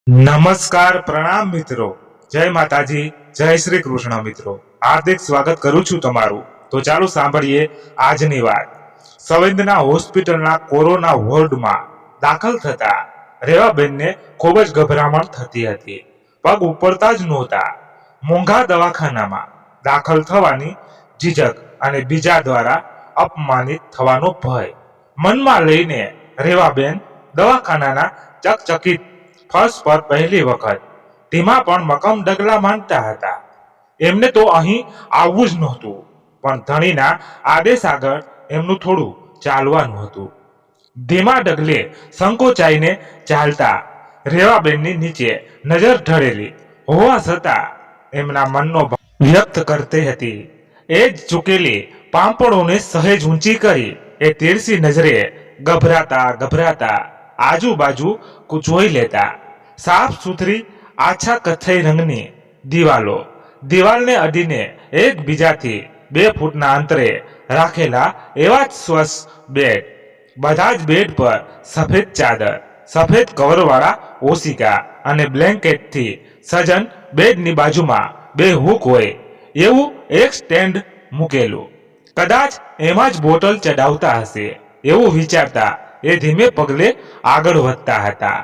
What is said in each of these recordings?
નમસ્કાર પ્રણામ મિત્રો, જય માતાજી, જય શ્રી કૃષ્ણ મિત્રો. હાર્દિક સ્વાગત કરું છું તમારું. તો ચાલો સાંભળીએ આજની વાત. સંવેદના હોસ્પિટલના કોરોના વોર્ડમાં દાખલ થતા રેવાબેનને ખૂબ જ ગભરામણ થતી હતી. પગ ઉપડતા જ નહોતા. મોંઘા દવાખાનામાં દાખલ થવાની ઝીઝક અને બીજા દ્વારા અપમાનિત થવાનો ભય મનમાં લઈને રેવાબેન દવાખાનાના ચકચકિત ફર્શ પર પહેલી વખત તેમાં પણ મક્કમ ડગલા માંડતા હતા. એમને તો અહીં આવવું જ નહોતું, પણ ધણીના આદેશ આગળ એમનું થોડું ચાલવાનું હતું. ધીમા ડગલે સંકોચાઈને ચાલતા રેવાબેનની નીચે નજર ઢળેલી હોવા છતાં એમના મનનો ભાવ વ્યક્ત કરતી હતી. એ જ ઝૂકેલી પાંપણોને સહેજ ઊંચી કરી એ તીરસી નજરે ગભરાતા ગભરાતા આજુબાજુ જોઈ લેતા. સાફ સુથરી આછા કથ્થઈ રંગની દિવાલને અડીને એકબીજાથી 2 ફૂટના અંતરે રાખેલા એવા જ સ્વચ્છ બેડ. બધા જ બેડ પર સફેદ ચાદર, સફેદ કવરવાળા ઓશિકા અને બ્લેન્કેટથી સજન બેડની બાજુમાં 2 હૂક હોય એવું એક સ્ટેન્ડ મૂકેલું. કદાચ એમાં જ બોટલ ચડાવતા હશે એવું વિચારતા એ ધીમે પગલે આગળ વધતા હતા.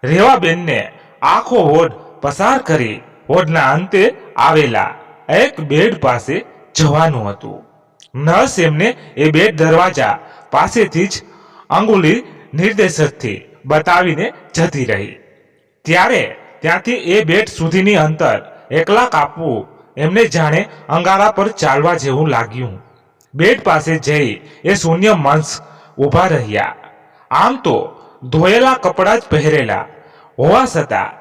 રેવાબેનને આખો વોર્ડ પસાર કરી વોર્ડના અંતે આવેલા એક બેડ પાસે જવાનું હતું. નર્સ એમને એ બેડ દરવાજા પાસેથી જ અંગુલી નિર્દેશકથી બતાવીને જતી રહી. ત્યારે ત્યાંથી એ બેડ સુધીની અંતર એકલા કાપવું એમને જાણે અંગારા પર ચાલવા જેવું લાગ્યું. બેડ પાસે જઈ એ શૂન્ય મંસ ઊભા રહ્યા. આમ તો ધોયેલા કપડાં જ પહેરેલા હોવા છતાં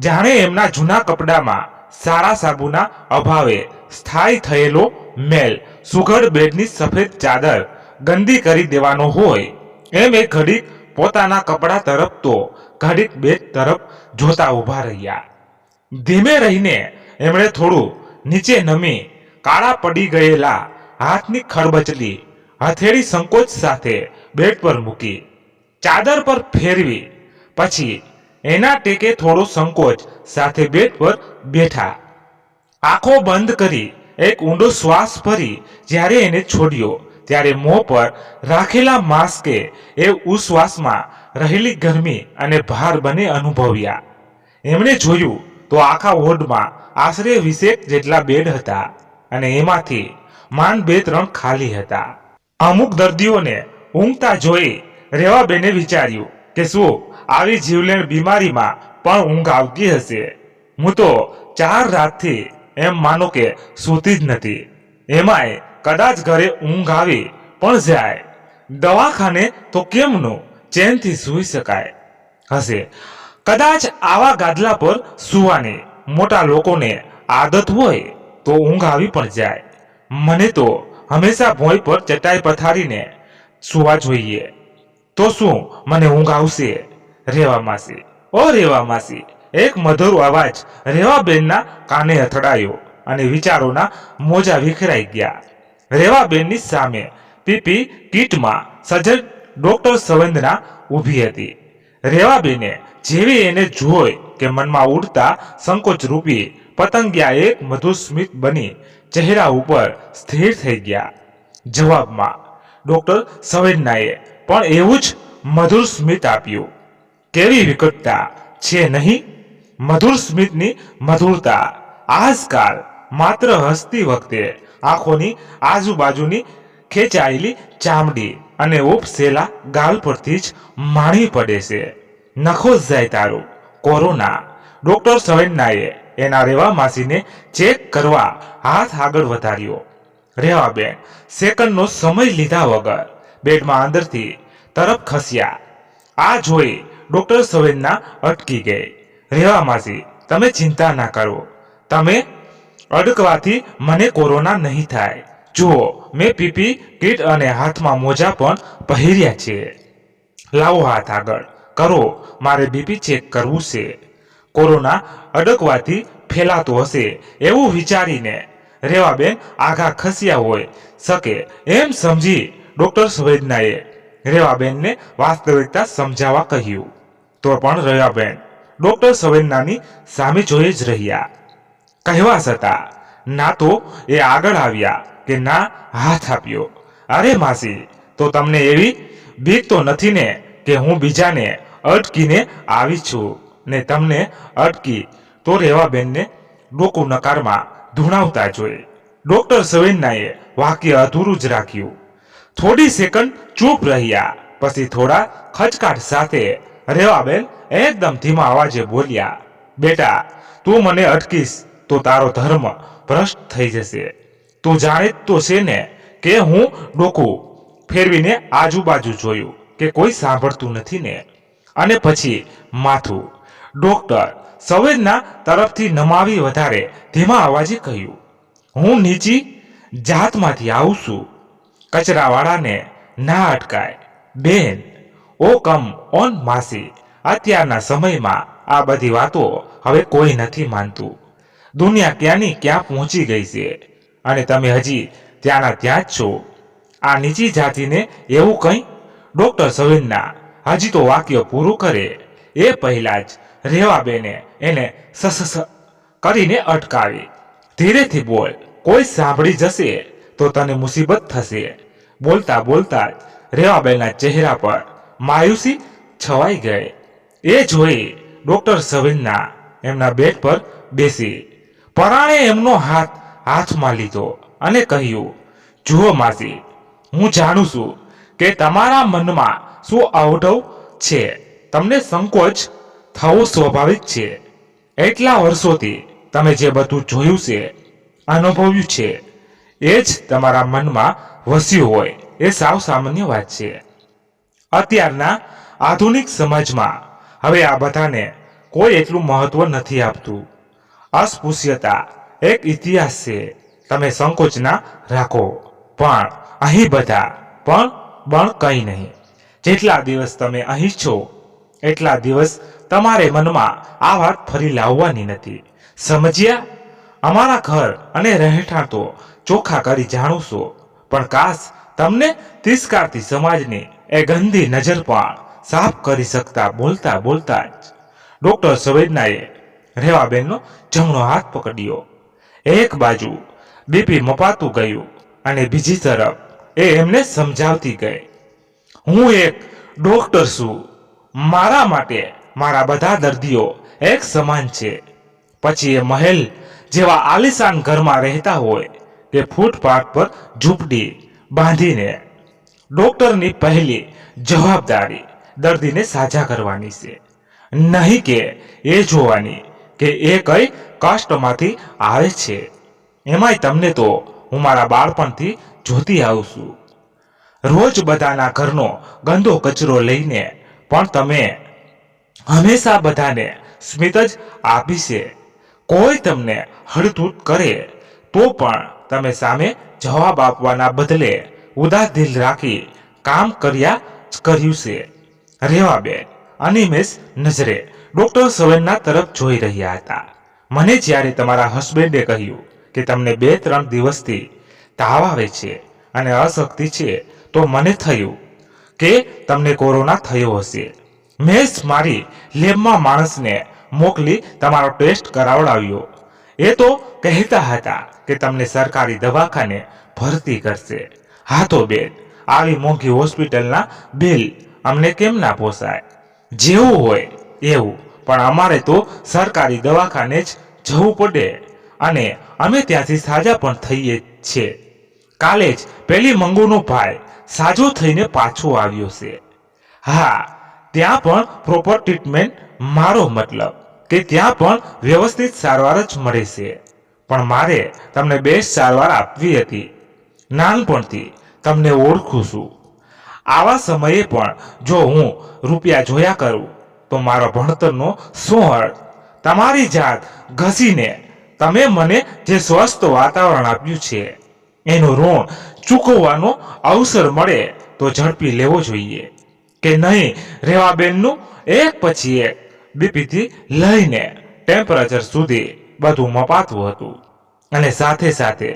જાણે એમના જૂના કપડામાં સારા સાબુના અભાવે સ્થાયી થયેલો મેલ સુઘડ બેડની સફેદ ચાદર ગંદી કરી દેવાનો હોય એમ એ ઘડીક પોતાના કપડા તરફ તો ઘડીક બેડ તરફ જોતા ઊભા રહ્યા. ધીમે રહીને એમણે થોડું નીચે નમી કાળા પડી ગયેલા હાથની ખરબચલી હથેળી સંકોચ સાથે બેડ પર મૂકી, ચાદર પર ફેરવી, પછી એના ટેકે થોડો સંકોચ સાથે બેડ પર બેઠા. આંખો બંધ કરી એક ઊંડો શ્વાસ ભરી જ્યારે એને છોડ્યો ત્યારે મોં પર રાખેલા માસ્કે એ ઉશ્વાસમાં રહેલી ગરમી અને ભાર બંને અનુભવ્યા. એમણે જોયું તો આખા વોર્ડમાં આશરે 20 જેટલા બેડ હતા અને એમાંથી માંડ 2-3 ખાલી હતા. અમુક દર્દીઓને ઊંઘતા જોઈ રેવાબેને વિચાર્યું કે શું આવી જીવલેણ બીમારીમાં પણ ઊંઘ આવતી હશે. હું તો 4 રાતથી એમ માનો કે સૂતી જ નથી. એમાંય કદાચ ઘરે ઊંઘ આવી પણ જાય, દવાખાને તો કેમનું ચેનથી સૂઈ શકાય હશે. કદાચ આવા ગાદલા પર સૂવાની મોટા લોકોને આદત હોય તો ઊંઘ આવી પણ જાય. મને તો હંમેશા ભોંય પર ચટાઈ પથારીને સૂવા જોઈએ. તો શું મને ઊંઘ આવશે? રેવા માસી, ઓ રેવા માસી, એક મધુર અવાજ રેવાબેનના કાને અથડાયો અને વિચારોના મોજા વિખરાઈ ગયા. રેવાબેનની સામે પીપી કીટમાં સજ્જ ડોક્ટર સંવેદના ઊભી હતી. રેવાબેને જેવી એને જોઈ કે મનમાં ઉડતા સંકોચ રૂપી પતંગિયા એક મધુર સ્મિત બની ચહેરા ઉપર સ્થિર થઈ ગયા. જવાબમાં ડોક્ટર સંવેદનાએ પણ એવું જ મધુર સ્મિત આપ્યું. કેવી વિકટતા છે નહીં? મધુર સ્મિતની મધુરતા આજકાલ માત્ર હસતી વખતે આંખોની આજુબાજુની ખેંચાયેલી ચામડી અને ઉપસેલા ગાલ પરથી જ માણી પડે છે. નખો જાય તારું કોરોના. ડોક્ટર સંવેદનાએ એના રેવા માસીને ચેક કરવા હાથ આગળ વધાર્યો. રેવાબેન સેકન્ડનો સમય લીધા વગર બેડમાં અંદરથી તરફ ખસ્યા. આ જોઈ ડોક્ટર સંવેદના અટકી ગઈ. રેવા માસી, તમે ચિંતા ના કરો. તમે અડકવાથી મને કોરોના નહીં થાય. જુઓ, મેં પીપી કીટ અને હાથમાં મોજા પણ પહેર્યા છે. લાવો હાથ આગળ કરો, મારે બીપી ચેક કરવું છે. કોરોના અડકવાથી ફેલાતો હશે એવું વિચારીને રેવાબેન આઘા ખસ્યા હોય શકે એમ સમજી ડોક્ટર સંવેદનાએ રેવાબેનને વાસ્તવિકતા સમજાવવા કહ્યું. તો પણ રેવાબેન ડોક્ટર સવેન્નાની સામે જોઈ જ રહ્યા. કહેવા છતાં ના તો એ આગળ આવ્યા કે ના હાથ આપ્યો. અરે માસી, તો તમને એવી બીક તો નથી ને કે હું બીજાને અટકીને આવી છું ને તમને અટકી તો રેવાબેનને ડોકું નકારમાં ધૂણાવતા જોઈ ડોક્ટર સવેન્નાએ વાક્ય અધૂરું જ રાખ્યું. થોડી સેકન્ડ ચૂપ રહ્યા. પછી થોડા ખચકાટ સાથે રેવાબેન એકદમ ધીમા અવાજે બોલ્યા, બેટા, તું મને અટકીશ તો તારો ધર્મ ભ્રષ્ટ થઈ જશે. તું જાણે તો છે ને કે હું ડોકું ફેરવીને આજુબાજુ જોયું કે કોઈ સાંભળતું નથી ને. અને પછી માથું ડોક્ટર સવેન્ના તરફથી નમાવી વધારે ધીમા અવાજે કહ્યું, હું નીચી જાતમાંથી આવું છું. કચરાવાળાને ના અટકાય. બેન, ઓ કમ ઓન માસી, અત્યારના સમયમાં આ બધી વાતો હવે કોઈ નથી માનતું. દુનિયા ક્યાંની ક્યાં પહોંચી ગઈ છે અને તમે હજી ત્યાંના ત્યાં જ છો. આ નીચી જાતિને એવું કંઈ? ડોક્ટર સવેન્ના હજી તો વાક્ય પૂરું કરે એ પહેલા જ રેવાબેને એને સસસ કરીને અટકાવી. ધીરેથી બોલ, કોઈ સાંભળી જશે તો તને મુસીબત થશે. બોલતા બોલતા જ રેવાબેનના ચહેરા પર માયુસી છવાઈ ગઈ. એ જોઈ ડોક્ટર સવેન્ના એમના બેડ પર બેસી પરાણે એમનો હાથ હાથમાં લીધો અને કહ્યું, જુઓ માસી, હું જાણું છું કે તમારા મનમાં શું અવઢવ છે. તમને સંકોચ થવો સ્વાભાવિક છે. એટલા વર્ષોથી તમે જે બધું જોયું છે, અનુભવ્યું છે, એ જ તમારા મનમાં વસ્યું હોય એ સાવ સામાન્ય વાત છે. અત્યારના આધુનિક સમાજમાં હવે આ બધાને કોઈ એટલું મહત્વ નથી આપતું. અસ્પૃશ્યતા એક ઇતિહાસ છે. તમે સંકોચ ના રાખો. પણ અહીં બધા પણ કંઈ નહીં. જેટલા દિવસ તમે અહીં છો એટલા દિવસ તમારે મનમાં આ વાત ફરી લાવવાની નથી. સમજ્યા? અમારા ઘર અને રહેઠાણ તો ચોખ્ખા કરી જાણું છો, પણ કાશ તમને તિરસ્કારતી સમાજની એ ગંદી નજર પણ સાફ કરી શકતા. બોલતા બોલતા જ ડોક્ટર સવેન્નાએ રેવાબેનનો જમણો હાથ પકડ્યો. એક બાજુ બીપી મપાતું ગયું અને બીજી તરફ એ એમને સમજાવતી ગઈ, હું એક ડોક્ટર છું. મારા માટે મારા બધા દર્દીઓ એક સમાન છે. પછી એ મહેલ જેવા આલિશાન ઘરમાં રહેતા હોય કે ફૂટપાથ પર ઝૂંપડી બાંધીને, ડોક્ટરની પહેલી જવાબદારી દર્દીને સાજા કરવાની છે, નહીં કે એ જોવાની કે એ કઈ કષ્ટમાંથી આવે છે. એમાંય તમને તો હું મારા બાળપણથી જોતી આવું છું. રોજ બધાના ઘરનો ગંદો કચરો લઈને પણ તમે હંમેશા બધાને સ્મિત જ આપી છે. કોઈ તમને હળતૂત કરે તો પણ તમે સામે જવાબ આપવાના બદલે ઉદાસ દિલ રાખી કામ કર્યું છે. રેવાબેન અનિમેષ નજરે ડોક્ટર સવેન્ના તરફ જોઈ રહ્યા હતા. મને જ્યારે તમારા હસબન્ડે કહ્યું કે તમને 2-3 દિવસથી તાવ આવે છે અને અશક્તિ છે, તો મને થયું કે તમને કોરોના થયો હશે. મેં જ મારી લેબમાં માણસને મોકલી તમારો ટેસ્ટ કરાવડાવ્યો. એ તો કહેતા હતા કે તમને સરકારી દવાખાને ભરતી કરશે. હા તો બેન, આવી મોંઘી હોસ્પિટલના બિલ અમને કેમ ના પોસાય? જેવું હોય એવું, પણ અમારે તો સરકારી દવાખાને જ જવું પડે અને અમે ત્યાંથી સાજા પણ થઈએ છીએ. કાલે જ પેલી મંગુનો ભાઈ સાજો થઈને પાછો આવ્યો છે. હા, ત્યાં પણ પ્રોપર ટ્રીટમેન્ટ, મારો મતલબ કે ત્યાં પણ વ્યવસ્થિત સારવાર જ મળે છે. પણ મારે તમને બેસ્ટ સારવાર આપવી હતી. નાનપણથી તમને ઓળખું છું. આવા સમયે પણ જો હું રૂપિયા જોયા કરું તો મારા ભણતરનો શું અર્થ? તમારી જાત ઘસીને તમે મને જે સ્વસ્થ વાતાવરણ આપ્યું છે એનું ઋણ ચૂકવવાનો અવસર મળે તો ઝડપી લેવો જોઈએ કે નહીં? રેવાબેનનું એક પછી એક બીપીથી લઈને ટેમ્પરેચર સુધી બધું મપાતું હતું અને સાથે સાથે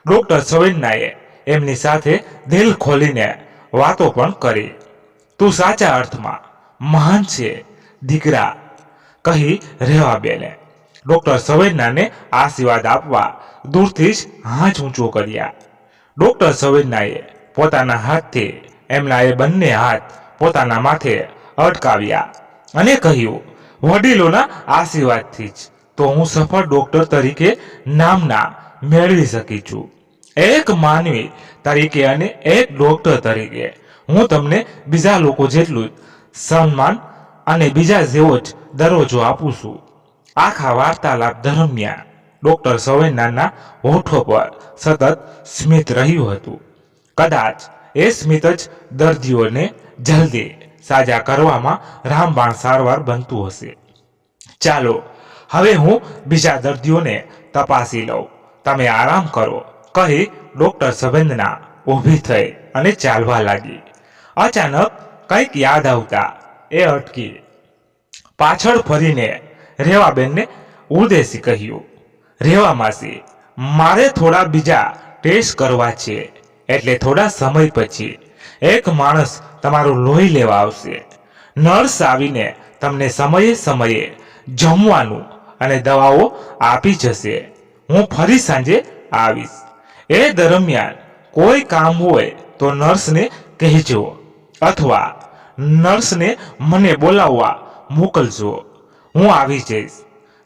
ડોક્ટર સવેન્નાએ એમની સાથે દિલ ખોલીને વાતો પણ કરી. તું સાચા અર્થમાં મહાન છે દીકરા. કહી રેવાબેને ડોક્ટર સંવેદનાને આશીર્વાદ આપવા દૂરથી જ હાથ ઊંચો કર્યા. ડોક્ટર સંવેદનાએ પોતાના હાથથી એમના એ બંને હાથ પોતાના માથે અટકાવ્યા અને કહ્યું, વડીલોના આશીર્વાદથી જ તો હું સફળ ડોક્ટર તરીકે નામના મેળવી શકી છું. એક માનવી તરીકે અને એક ડોક્ટર તરીકે હું તમને બીજા લોકો જેટલું જ સન્માન અને બીજા જેવો જ દરજ્જો આપું છું. આખા વાર્તાલાપ દરમિયાન ડોક્ટર સંવેદનાના હોઠો પર સતત સ્મિત રહ્યું હતું. કદાચ એ સ્મિત જ દર્દીઓને જલ્દી સાજા કરવામાં રામબાણ સારવાર બનતું હશે. ચાલો હવે હું બીજા દર્દીઓને તપાસી લઉં, તમે આરામ કરો, કહી ડોક્ટર સંવેદના ઊભી થઈ અને ચાલવા લાગી. અચાનક કંઈક યાદ આવતા એ અટકી પાછળ ફરીને રેવાબેનને ઉદ્દેશી કહ્યું, રેવા માસી, મારે થોડા બીજા ટેસ્ટ કરવા છે, એટલે થોડા સમય પછી એક માણસ તમારું લોહી લેવા આવશે. નર્સ આવીને તમને સમયે સમયે જમવાનું અને દવાઓ આપી જશે. હું ફરી સાંજે આવીશ. એ દરમિયાન કોઈ કામ હોય તો નર્સને કહેજો અથવા નર્સને મને બોલાવવા મોકલજો, હું આવી જઈશ.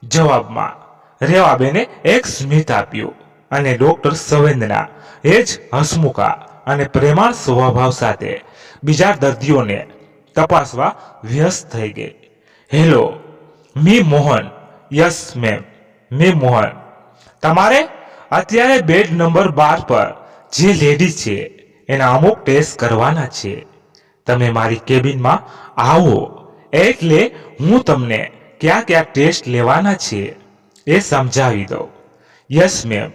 જવાબમાં રેવાબેને એક સ્મિત આપ્યું અને ડોક્ટર સંવેદના એ જ હસમુખા અને પ્રેમાળ સ્વભાવ સાથે બીજા દર્દીઓને તપાસવા વ્યસ્ત થઈ ગઈ. હેલો, મી મોહન. યસ મેમ, મી મોહન. તમારે અત્યારે બેડ નંબર 12 પર જે લેડી છે એના અમુક ટેસ્ટ કરવાના છે. તમે મારી કેબિનમાં આવો એટલે હું તમને ક્યાં ક્યાં ટેસ્ટ લેવાના છે એ સમજાવી દઉં. યસ મેમ,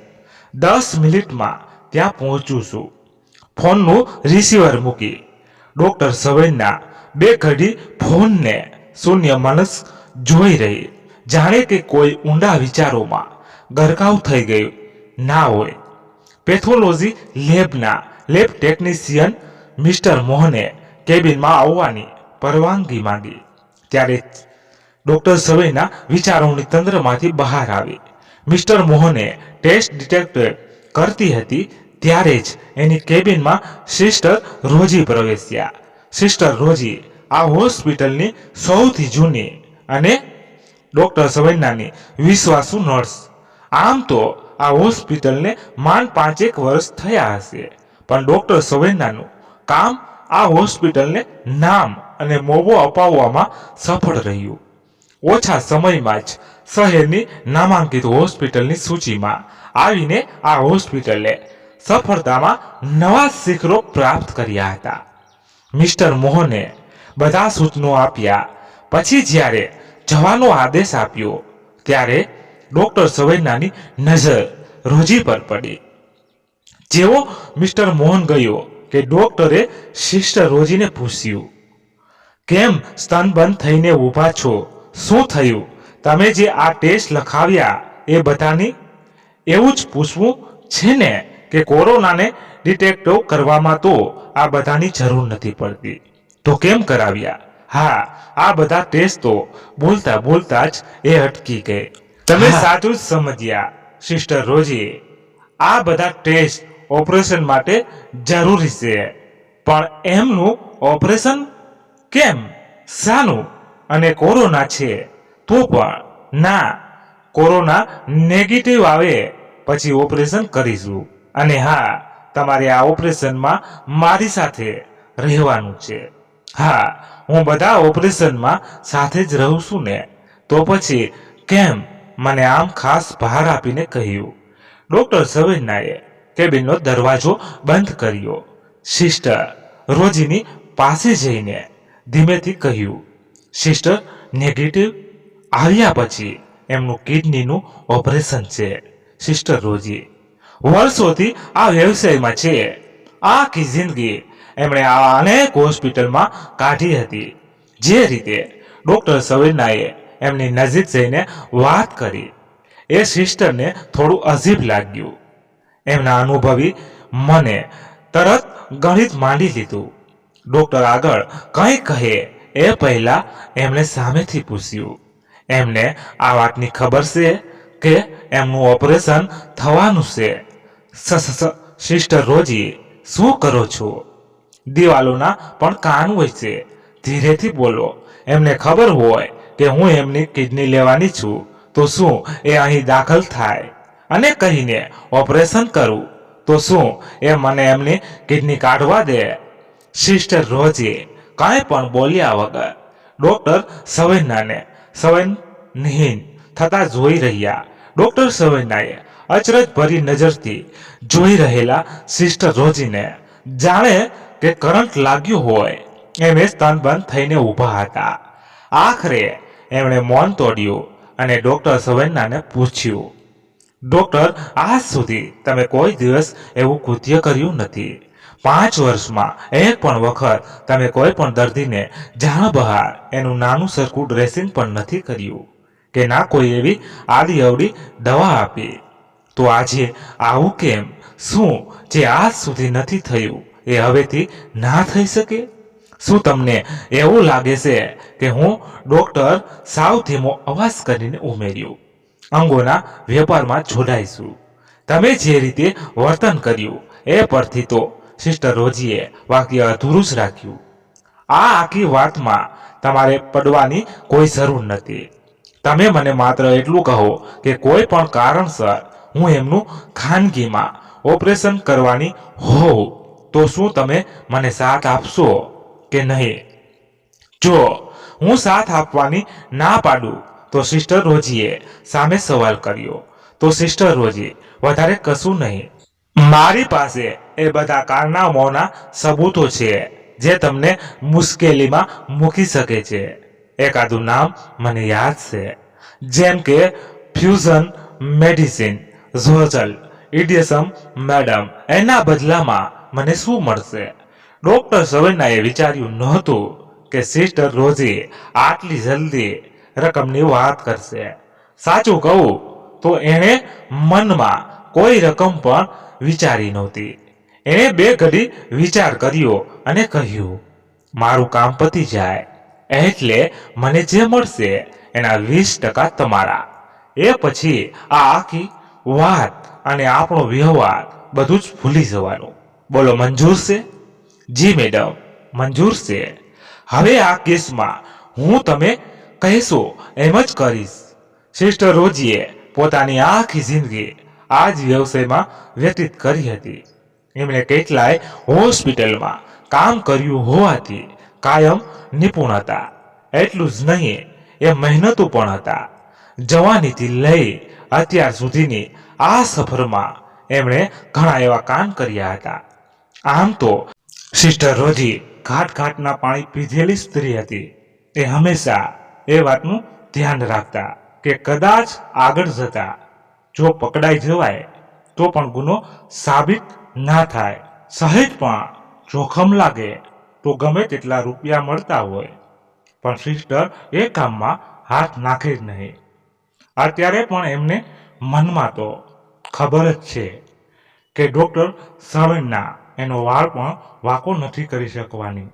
10 મિનિટમાં ત્યાં પહોંચું છું. ફોનનું રિસીવર મૂકી ડોક્ટર સંવેદના બે ઘડી ફોનને શૂન્ય મનસ જોઈ રહી, જાણે કે કોઈ ઊંડા વિચારોમાં ગરકાવ થઈ ગયું ના હોય. પેથોલોજી લેબના લેબ ટેકનિશિયન મિસ્ટર મોહને કેબિનમાં આવવાની પરવાનગી માંગી. ત્યારે ડોક્ટર સંવેદના વિચારોની તંત્રમાંથી બહાર આવી. મિસ્ટર મોહને ટેસ્ટ ડિટેક્ટ કરતી હતી ત્યારે જ એની કેબિનમાં સિસ્ટર રોજી પ્રવેશ્યા. સિસ્ટર રોજી આ હોસ્પિટલની સૌથી જૂની અને ડોક્ટર સંવેદનાની વિશ્વાસુ નર્સ. આમ તો આ હોસ્પિટલને માંડ 5-1 વર્ષ થયા હશે, પણ ડોક્ટર સંવેદનાનું કામ આ હોસ્પિટલને નામ અને મોભો અપાવવામાં સફળ રહ્યું. ઓછા સમયમાં જ શહેરની નામાંકિત હોસ્પિટલની સૂચિમાં આવીને આ હોસ્પિટલે સફળતામાં નવા શિખરો પ્રાપ્ત કર્યા હતા. મિસ્ટર મોહને બધા સૂચનો આપ્યા પછી જ્યારે જવાનો આદેશ આપ્યો ત્યારે ડોક્ટર સંવેદનાની નજર રોજી પર પડી. જેવો મિસ્ટર મોહન ગયો કે ડોક્ટરે સિસ્ટર રોજીને પૂછ્યું, કેમ સ્તનબંધ થઈને ઊભા છો? શું થયું? તમે જે આ ટેસ્ટ લખાવ્યા એ બધાની એવું જ પૂછવું છે ને કે કોરોનાને ડિટેક્ટ કરવામાં તો આ બધાની જરૂર નથી પડતી, તો કેમ કરાવ્યા? હા, આ બધા ટેસ્ટ તો બોલતા બોલતા જ એ અટકી ગઈ. તમે સાચું જ સમજ્યા સિસ્ટર રોજી. આ બધા ટેસ્ટ ઓપરેશન માટે જરૂરી છે, પણ એમનું ઓપરેશન કેમ? શાનું? અને કોરોના છે તો પણ ના, કોરોના નેગેટિવ આવે પછી ઓપરેશન કરીશું. અને હા, તમારે આ ઓપરેશનમાં મારી સાથે રહેવાનું છે. હા, હું બધા ઓપરેશનમાં સાથે જ રહું છું ને, તો પછી કેમ? મને આમ ખાસ ભાર આપીને કહ્યું. ડોક્ટર સંવેદનાએ કેબિનનો દરવાજો બંધ કર્યો. સિસ્ટર રોજીની પાસે જઈને ધીમેથી કહ્યું, સિસ્ટર નેગેટિવ આવ્યા પછી એમનું કિડનીનું ઓપરેશન છે. સિસ્ટર રોજી વર્ષોથી આ વ્યવસાયમાં છે. આખી જિંદગી એમણે આ અનેક હોસ્પિટલમાં કાઢી હતી. જે રીતે ડોક્ટર સંવેદનાએ એમની નજીક જઈને વાત કરી એ સિસ્ટરને થોડું અજીબ લાગ્યું. એમના અનુભવી મને તરત ગણિત માંડી લીધું. ડોક્ટર આગળ કંઈ કહે એ પહેલા એમણે સામેથી પૂછ્યું, એમને આ વાતની ખબર છે કે એમનું ઓપરેશન થવાનું છે? સિસ્ટર રોજી, શું કરો છો? દિવાલોના પણ કાન હોય છે, ધીરેથી બોલો. એમને ખબર હોય કે હું એમની કિડની લેવાની છું તો શું એ અહીં દાખલ થાય અને કહીને ઓપરેશન કરું તો શું એ મને એમની કિડની કાઢવા દે? સિસ્ટર રોજી કાંઈ પણ બોલ્યા વગર ડોક્ટર સવેન્નાને સંવેદનહીન થતા જોઈ રહ્યા. ડોક્ટર સવેન્નાએ અચરજ ભરી નજરથી જોઈ રહેલા સિસ્ટર રોજીને જાણે કે કરંટ લાગ્યો હોય એમ સ્તનબંધ થઈને ઊભા હતા. આખરે એમણે મૌન તોડ્યું અને ડોક્ટર સવેન્નાને પૂછ્યું, ડોક્ટર, આજ સુધી તમે કોઈ દિવસ એવું કૃત્ય કર્યું નથી. 5 વર્ષમાં એક પણ વખત તમે કોઈ પણ દર્દીને જાણ બહાર એનું નાનું સરખું ડ્રેસિંગ પણ નથી કર્યું કે ના કોઈ એવી આડી અવડી દવા આપી. તો આજે આવું કેમ? શું જે આજ સુધી નથી થયું એ હવેથી ના થઈ શકે? શું તમને એવું લાગે છે કે હું ડોક્ટર સાવ ધીમો અવાજ કરીને ઉમેર્યું, અંગોના વેપારમાં જોડાઈશું? તમે જે રીતે વર્તન કર્યું એ પરથી તો સિસ્ટર રોજીએ વાક્ય અધૂરું જ રાખ્યું. આ આખી વાતમાં તમારે પડવાની કોઈ જરૂર નથી. તમે મને માત્ર એટલું કહો કે કોઈ પણ કારણસર હું એમનું ખાનગીમાં ઓપરેશન કરવાની હોઉં તો શું તમે મને સાથ આપશો કે નહીં? જો હું સાથ આપવાની ના પાડું તો સિસ્ટર રોજીએ સામે સવાલ કર્યો. તો સિસ્ટર રોજી, વધારે કશું નહીં. મારી પાસે એ બધા કારનામાઓના સબૂતો છે જે તમને મુશ્કેલીમાં મૂકી શકે છે. એકાદું નામ મને યાદ છે, જેમ કે ફ્યુઝન મેડિસિન, ઝોચલ, ઇડિયસમ મેડમ. એના બદલામાં મને શું મળશે? ડોક્ટર સવેન્નાએ વિચાર્યું નહોતું કે સિસ્ટર રોજી આટલી જલ્દી રકમની વાત કરશે. સાચું કહું તો એણે મનમાં કોઈ રકમ પણ વિચારી નહોતી. એણે 2 ઘડી વિચાર કર્યો અને કહ્યું, મારું કામ પતી જાય એટલે મને જે મળશે એના 20% તમારા. એ પછી આ આખી વાત અને આપણો વ્યવહાર બધું જ ભૂલી જવાનું. બોલો, મંજૂર છે? જી મેડમ, મંજૂર છે. હવે આ કેસમાં હું તમે કહેશો એમ જ કરીશ. સિસ્ટર રોજીએ પોતાની આખી જિંદગી આ જ વ્યવસાયમાં વ્યતીત કરી હતી. એમણે કેટલાય હોસ્પિટલમાં કામ કર્યું હોવાથી કાયમ નિપુણ હતા. એટલું જ નહીં, એ મહેનતુ પણ હતા. જવાનીથી લઈ અત્યાર સુધીની આ સફરમાં એમણે ઘણા એવા કામ કર્યા હતા. આમ તો સિસ્ટર રોજી ઘાટના પાણી પીધેલી સ્ત્રી હતી. એ હંમેશા એ વાતનું ધ્યાન રાખતા કે કદાચ આગળ જતા જો પકડાઈ જવાય તો પણ ગુનો સાબિત ના થાય. સહેજ પણ જોખમ લાગે તો ગમે તેટલા રૂપિયા મળતા હોય પણ સિસ્ટર એ કામમાં હાથ નાખે જ નહીં. અત્યારે પણ એમને મનમાં તો ખબર જ છે કે ડોક્ટર સવેન્ના એનો વાળ પણ વાંકો નથી કરી શકવાની.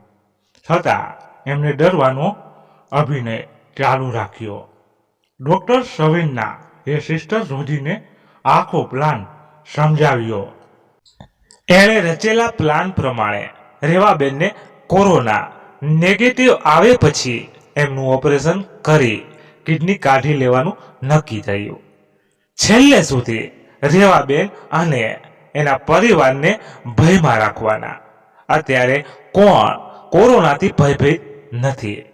છતાં એમને ડરવાનો અભિનય ચાલુ રાખ્યો. ડોક્ટર સવેન્ના એ સિસ્ટર રોજીને આખો પ્લાન સમજાવ્યો. એણે રચેલા પ્લાન પ્રમાણે રેવાબેનને કોરોના નેગેટિવ આવે પછી એમનું ઓપરેશન કરી કિડની કાઢી લેવાનું નક્કી થયું. છેલ્લે સુધી રેવાબેન અને એના પરિવારને ભયમાં રાખવાના. અત્યારે કોણ કોરોનાથી ભયભીત નથી?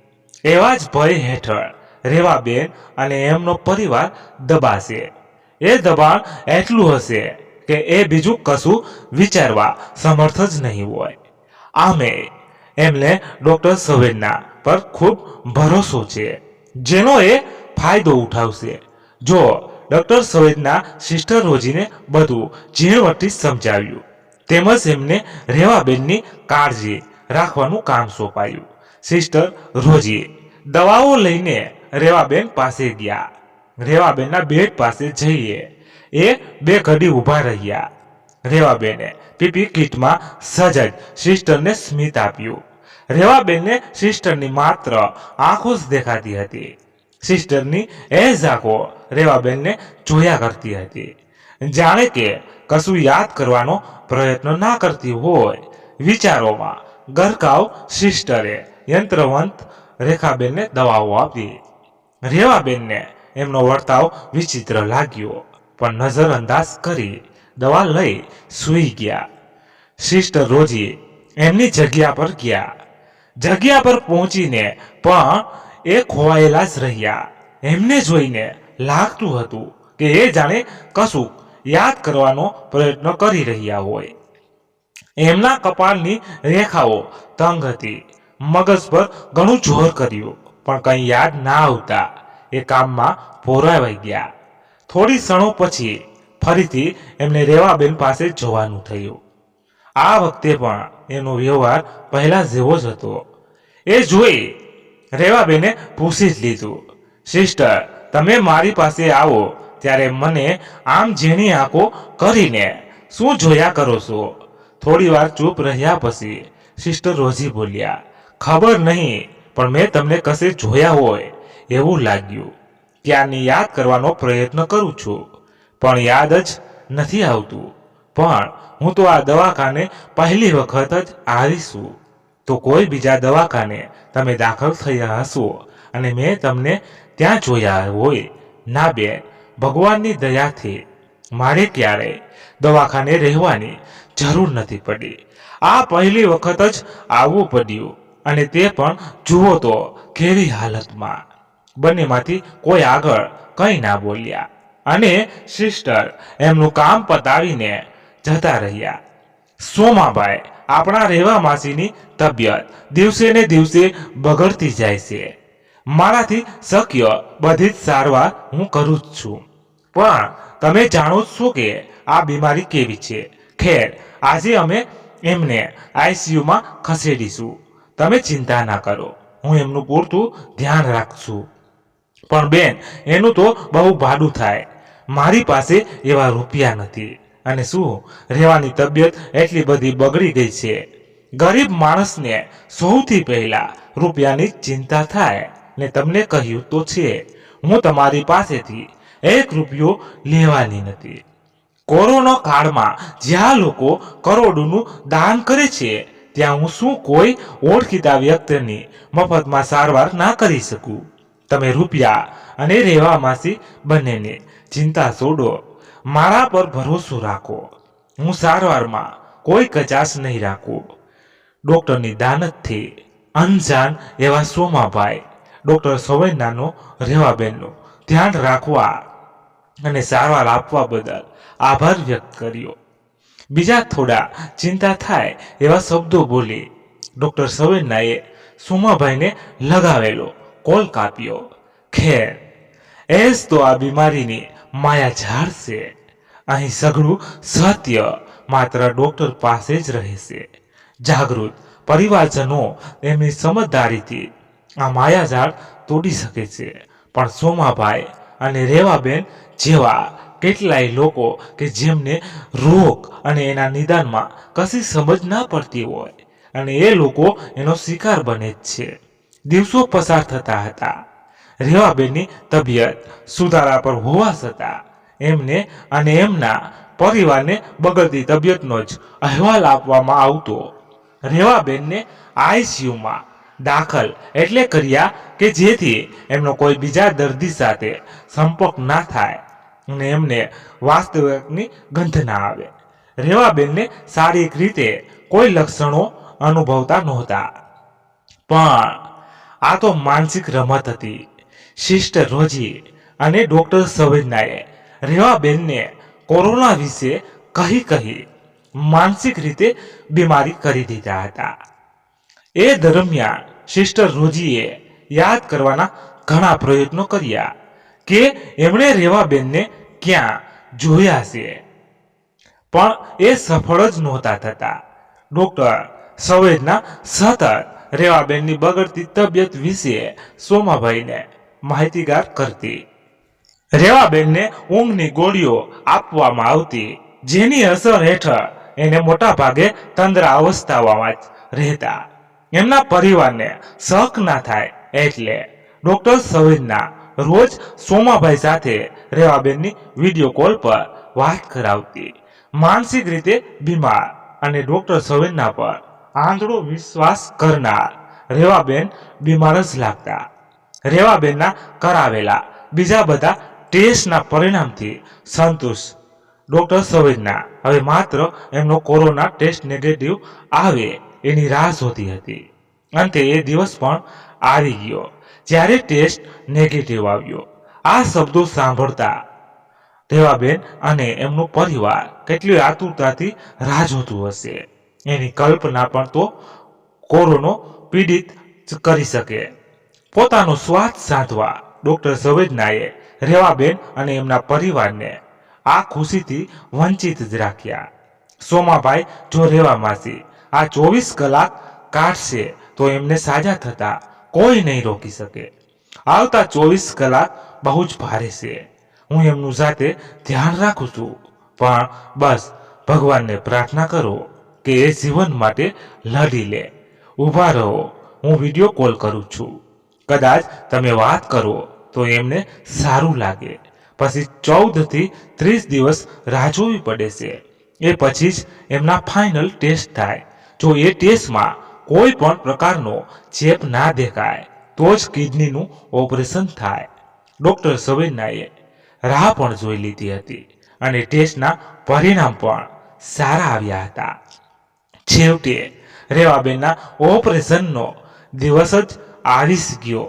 એવા જ ભય હેઠળ રેવાબેન અને એમનો પરિવાર દબાશે. એ દબાણ એટલું હશે કે એ બીજું કશું વિચારવા સમર્થ જ નહીં હોય. આમે એમને ડોક્ટર સવેન્ના પર ખૂબ ભરોસો છે, જેનો એ ફાયદો ઉઠાવશે. જો ડોક્ટર સવેન્ના સિસ્ટર રોજીને બધું ઝીણવટથી સમજાવ્યું તેમજ એમને રેવાબેનની કાળજી રાખવાનું કામ સોંપાયું. સિસ્ટર રોજી દવાઓ લઈને રેવાબેન પાસે ગયા. રેવાબેનના બેડ પાસે જઈએ એ 2 ઘડી ઊભા રહ્યા. રેવાબેને પીપી કિટમાં સજજ સિસ્ટરને સ્મિત આપ્યું. રેવાબેનને સિસ્ટરની માત્ર આંખો જ દેખાતી હતી. સિસ્ટરની એ ઝાંખો રેવાબેનને જોયા કરતી હતી, જાણે કે કશું યાદ કરવાનો પ્રયત્ન ના કરતી હોય. વિચારોમાં ગરકાવ સિસ્ટરે યંત્રવંત રેખાબેનને દવાઓ આપી. રેવાબેનને એમનો વર્તાવ વિચિત્ર લાગ્યો, પણ નજરઅંદાજ કરી દવા લઈ સૂઈ ગયા. સિસ્ટર રોજી એમની જગ્યા પર ગયા. જગ્યા પર પહોંચીને પણ એ ખોવાયેલા જ રહ્યા. એમને જોઈને લાગતું હતું કે એ જાણે કશું યાદ કરવાનો પ્રયત્ન કરી રહ્યા હોય. એમના કપાળની રેખાઓ તંગ હતી. મગજ પર ઘણું જોર કર્યું, પણ કંઈ યાદ ના આવતા એ કામમાં પોરાવાઈ ગયા. થોડી ક્ષણો પછી ફરીથી એમને રેવાબેન પાસે જવાનું થયું. આ વખતે પણ એનો વ્યવહાર પહેલા જેવો જ હતો. એ જોઈ રેવાબેને પૂછી જ લીધું, સિસ્ટર, તમે મારી પાસે આવો ત્યારે મને આમ ઝીણી આંખો કરીને શું જોયા કરો છો? થોડી વાર ચૂપ રહ્યા પછી સિસ્ટર રોજી બોલ્યા, ખબર નહીં, પણ મેં તમને કશે જોયા હોય એવું લાગ્યું. ત્યાંની યાદ કરવાનો પ્રયત્ન કરું છું, પણ યાદ જ નથી આવતું. પણ હું તો આ દવાખાને પહેલી વખત જ આવી છું. તો કોઈ બીજા દવાખાને તમે દાખલ થયા હશો અને મેં તમને ત્યાં જોયા હોય. ના બેન, ભગવાનની દયાથી મારે ક્યારેય દવાખાને રહેવાની જરૂર નથી પડી. આ પહેલી વખત જ આવવું પડ્યું, અને તે પણ જુઓ તો કેવી હાલતમાં. બંનેમાંથી કોઈ આગળ કંઈ ના બોલ્યા, અને સિસ્ટર એમનું કામ પતાવીને જતા રહ્યા. સોમાભાઈ, આપણા રેવા માસીની તબિયત દિવસે ને દિવસે બગડતી જાય છે. મારાથી શક્ય બધી જ સારવાર હું કરું જ છું, પણ તમે જાણો જ છો કે આ બીમારી કેવી છે. ખેર, આજે અમે એમને આઈસીયુમાં ખસેડીશું. તમે ચિંતા ના કરો, હું એમનું પૂરતું ધ્યાન રાખશું. પણ બેન, એનું તો બહુ ભાડું થાય. મારી પાસે એવા રૂપિયા નથી, અને શું રહેવાની તબિયત એટલી બધી બગડી ગઈ છે. ગરીબ માણસને સૌથી પહેલા રૂપિયાની ચિંતા થાય. ને તમને કહ્યું તો છે, હું તમારી પાસેથી 1 રૂપિયો લેવાની નથી. કોરોના કાળમાં જ્યાં લોકો કરોડોનું દાન કરે છે, ત્યાં હું શું કોઈ ઓળખીતા વ્યક્તિની મફતમાં સારવાર ના કરી શકું? તમે રૂપિયા અને રેવા માસી બંનેને ચિંતા છોડો, મારા પર ભરોસો રાખો. હું સારવારમાં કોઈ કચાશ નહીં રાખું. ડોક્ટરની દાનતથી અંજાન એવા સોમાભાઈ ડોક્ટર સવૈનાનો રેવાબેનનું ધ્યાન રાખવા અને સારવાર આપવા બદલ આભાર વ્યક્ત કર્યો. બીજા થોડા ચિંતા થાય એવા શબ્દો બોલી ડોક્ટર સવૈનાએ સોમાભાઈને લગાવેલો કોલ કાપ્યો. ખેર, એ જ તો આ બીમારીની માયાજાળ છે. અહીં સઘળું સત્ય માત્ર ડોક્ટર પાસે જ રહેશે. જાગૃત પરિવારજનો એમની સમજદારીથી આ માયાજાળ તોડી શકે છે. પણ સોમાભાઈ અને રેવાબેન જેવા કેટલાય લોકો કે જેમને રોગ અને એના નિદાનમાં કશી સમજ ના પડતી હોય, અને એ લોકો એનો શિકાર બને જ છે. દિવસો પસાર થતા હતા. રેવાબેનની તબિયત સુધારા પર હોવા છતાં એમને અને એમના પરિવારને બગડતી તબિયતનો જ અહેવાલ આપવામાં આવતો. રેવાબેનને આઈસીયુમાં દાખલ એટલે કર્યા કે જેથી એમનો કોઈ બીજા દર્દી સાથે સંપર્ક ના થાય અને એમને વાસ્તવિકની ગંધ ના આવે. રેવાબેનને શારીરિક રીતે કોઈ લક્ષણો અનુભવતા નહોતા, પણ આ તો માનસિક રમત હતી. સિસ્ટર રોજી અને ડોક્ટર સવેન્નાએ રેવાબેનને કોરોના વિશે કહી માનસિક રીતે બીમારી કરી દીધા હતા. એ દરમિયાન સિસ્ટર રોજીએ યાદ કરવાના ઘણા પ્રયત્નો કર્યા કે એમણે રેવાબેનને ક્યાં જોયા છે, પણ એ સફળ જ નહોતા થતા. ડોક્ટર સવેદના સતત રેવાબેનની બગડતી તબિયત વિશે સોમાભાઈને માહિતીગાર કરતી. રેવાબેનને ઊંઘની ગોળીઓ આપવામાં આવતી, જેની અસર હેઠળ એને મોટા ભાગે તંદ્રા અવસ્થાઓમાં જ રહેતા. એમના પરિવારને શક ના થાય એટલે ડોક્ટર સવેદના રોજ સોમાભાઈ સાથે રેવાબેનની વિડીયો કોલ પર વાત કરાવતી. માનસિક રીતે બીમાર અને ડોક્ટર સવેન્ના પર આંધળો વિશ્વાસ કરનાર રેવાબેન બીમાર જ લાગતા. રેવાબેનના કરાવેલા બીજા બધા ટેસ્ટના પરિણામથી સંતુષ્ટ ડોક્ટર સવેન્ના હવે માત્ર એમનો કોરોના ટેસ્ટ નેગેટિવ આવે એની રાહ જોતી હતી. અંતે એ દિવસ પણ આવી ગયો જ્યારે ટેસ્ટ નેગેટિવ આવ્યો. આ શબ્દો સાંભળતા રેવાબેન અને એમનો પરિવાર કેટલી આતુરતાથી રાહ જોતું હશે એની કલ્પના પણ તો કોરોનો પીડિત કરી શકે. પોતાનો સ્વાદ સાધવા ડોક્ટર સવેન્નાએ રેવાબેન અને એમના પરિવારને આ ખુશીથી વંચિત જ રાખ્યા. સોમાભાઈ જો રેવામાંથી આ 24 કલાક કાઢશે તો એમને સાજા થતા કોઈ નહીં રોકી શકે. આવતા 24 કલાક બહુ જ ભારે છે. હું એમનું સાથે ધ્યાન રાખું છું, પણ બસ ભગવાનને પ્રાર્થના કરો કે એ જીવન માટે લડી લે. ઊભા રહો, હું વિડીયો કોલ કરું છું. કદાચ તમે વાત કરો તો એમને સારું લાગે. પછી 14 થી 30 દિવસ રાહ જોવી પડે છે. એ પછી જ એમના ફાઇનલ ટેસ્ટ થાય. જો એ ટેસ્ટમાં કોઈ પણ પ્રકારનો ચેપ ના દેખાય તો જ કિડનીનું ઓપરેશન થાય. ડોક્ટર સવેન્નાએ રાહ પણ જોઈ લીધી હતી અને ટેસ્ટના પરિણામ પણ સારા આવ્યા હતા. છેવટે રેવાબેનના ઓપરેશનનો દિવસ જ આવી ગયો.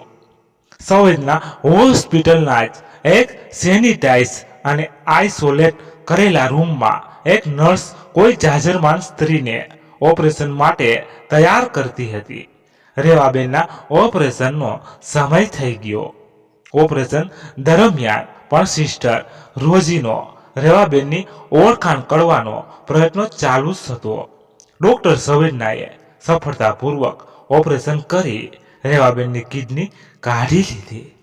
સવેન્ના હોસ્પિટલના જ એક સેનિટાઇઝ અને આઇસોલેટ કરેલા રૂમમાં એક નર્સ કોઈ જાજરમાન સ્ત્રીને ઓપરેશન માટે તૈયાર કરતી હતી. રેવાબેનના ઓપરેશનનો સમય થઈ ગયો. ઓપરેશન દરમિયાન પણ સિસ્ટર રોજીનો રેવાબેનની ઓળખાણ કરવાનો પ્રયત્ન ચાલુ જ હતો. ડોક્ટર સવેન્નાએ સફળતાપૂર્વક ઓપરેશન કરી રેવાબેનની કિડની કાઢી લીધી.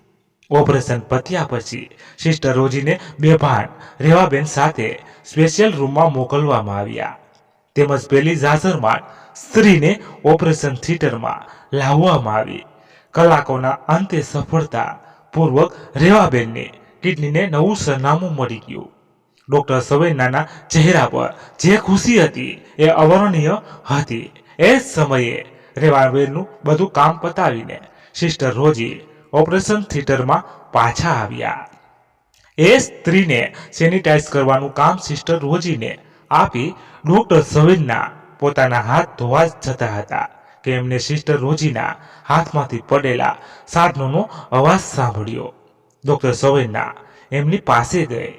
ઓપરેશન પત્યા પછી સિસ્ટર રોજીને બેભાન રેવાબેન સાથે સ્પેશિયલ રૂમમાં મોકલવામાં આવ્યા. તેમજ પેલી જાજરમાન સ્ત્રીને ઓપરેશન થિયેટરમાં લાવવામાં આવી. કલાકોના અંતે સફળતા પૂર્વક રેવાબેનની કિડનીને નવું સરનામું મળી ગયું. ડોક્ટર સવેન્નાના ચહેરા પર જે ખુશી હતી એ અવર્ણનીય હતી. એ જ સમયે રેવાબેનનું બધું કામ પતાવીને સિસ્ટર રોજી ઓપરેશન થિયેટરમાં પાછા આવ્યા. એ સ્ત્રીને સેનિટાઈઝ કરવાનું કામ સિસ્ટર રોજીને આપી ડોક્ટર સવેન્ના પોતાના હાથ ધોવા જતા હતા કે એમને સિસ્ટર રોજીના હાથમાંથી પડેલા સાધનોનો અવાજ સાંભળ્યો. ડોક્ટર સવેન્ના એમની પાસે ગઈ.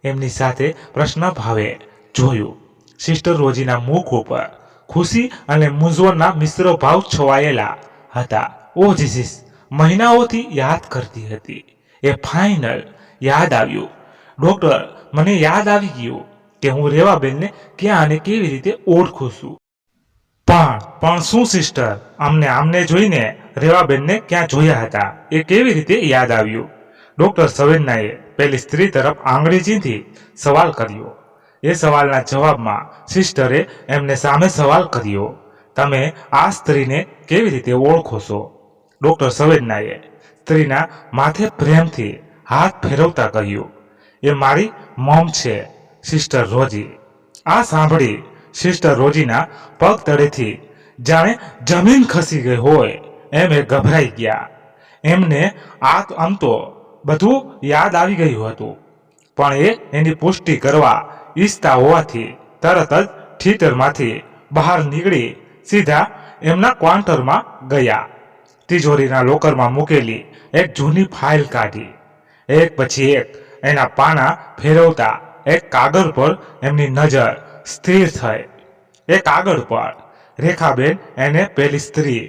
એમની સાથે પ્રશ્ન ભાવે જોયું. સિસ્ટર રોજીના મુખ ઉપર ખુશી અને મૂંઝવણના મિશ્ર ભાવ છવાયેલા હતા. ઓ જીસસ, મહિનાઓથી યાદ કરતી હતી. એ ફાઇનલ યાદ આવ્યું. ડોક્ટર, મને યાદ આવી ગયું કે હું રેવાબેનને ક્યાં અને કેવી રીતે ઓળખું છું. પણ શું સિસ્ટર, આમને જોઈને રેવાબેનને ક્યાં જોયા હતા એ કેવી રીતે યાદ આવ્યું? ડોક્ટર સવેન્નાએ પેલી સ્ત્રી તરફ આંગળી ચીંધી સવાલ કર્યો. એ સવાલના જવાબમાં સિસ્ટરે એમને સામે સવાલ કર્યો, તમે આ સ્ત્રીને કેવી રીતે ઓળખો છો? ડોક્ટર સવેન્નાએ સ્ત્રીના માથે પ્રેમથી હાથ ફેરવતા કહ્યું, એ મારી મોમ છે, સિસ્ટર રોજી. આ સાંભળી સિસ્ટર રોજીના પગ તળેથી જાણે જમીન ખસી ગઈ હોય એમ એ ગભરાઈ ગયા. એમને આમ તો બધું યાદ આવી ગયું હતું, પણ એ એની પુષ્ટિ કરવા ઈચ્છતા હોવાથી તરત જ થિયેટરમાંથી બહાર નીકળી સીધા એમના ક્વાર્ટરમાં ગયા. તિજોરીના લોકરમાં મૂકેલી એક જૂની ફાઇલ કાઢી. એક પછી એક એના પાના ફેરવતા એક કાગળ પર એમની નજર સ્થિર થઈ. એ કાગળ પર રેખાબેન એને પેલી સ્ત્રી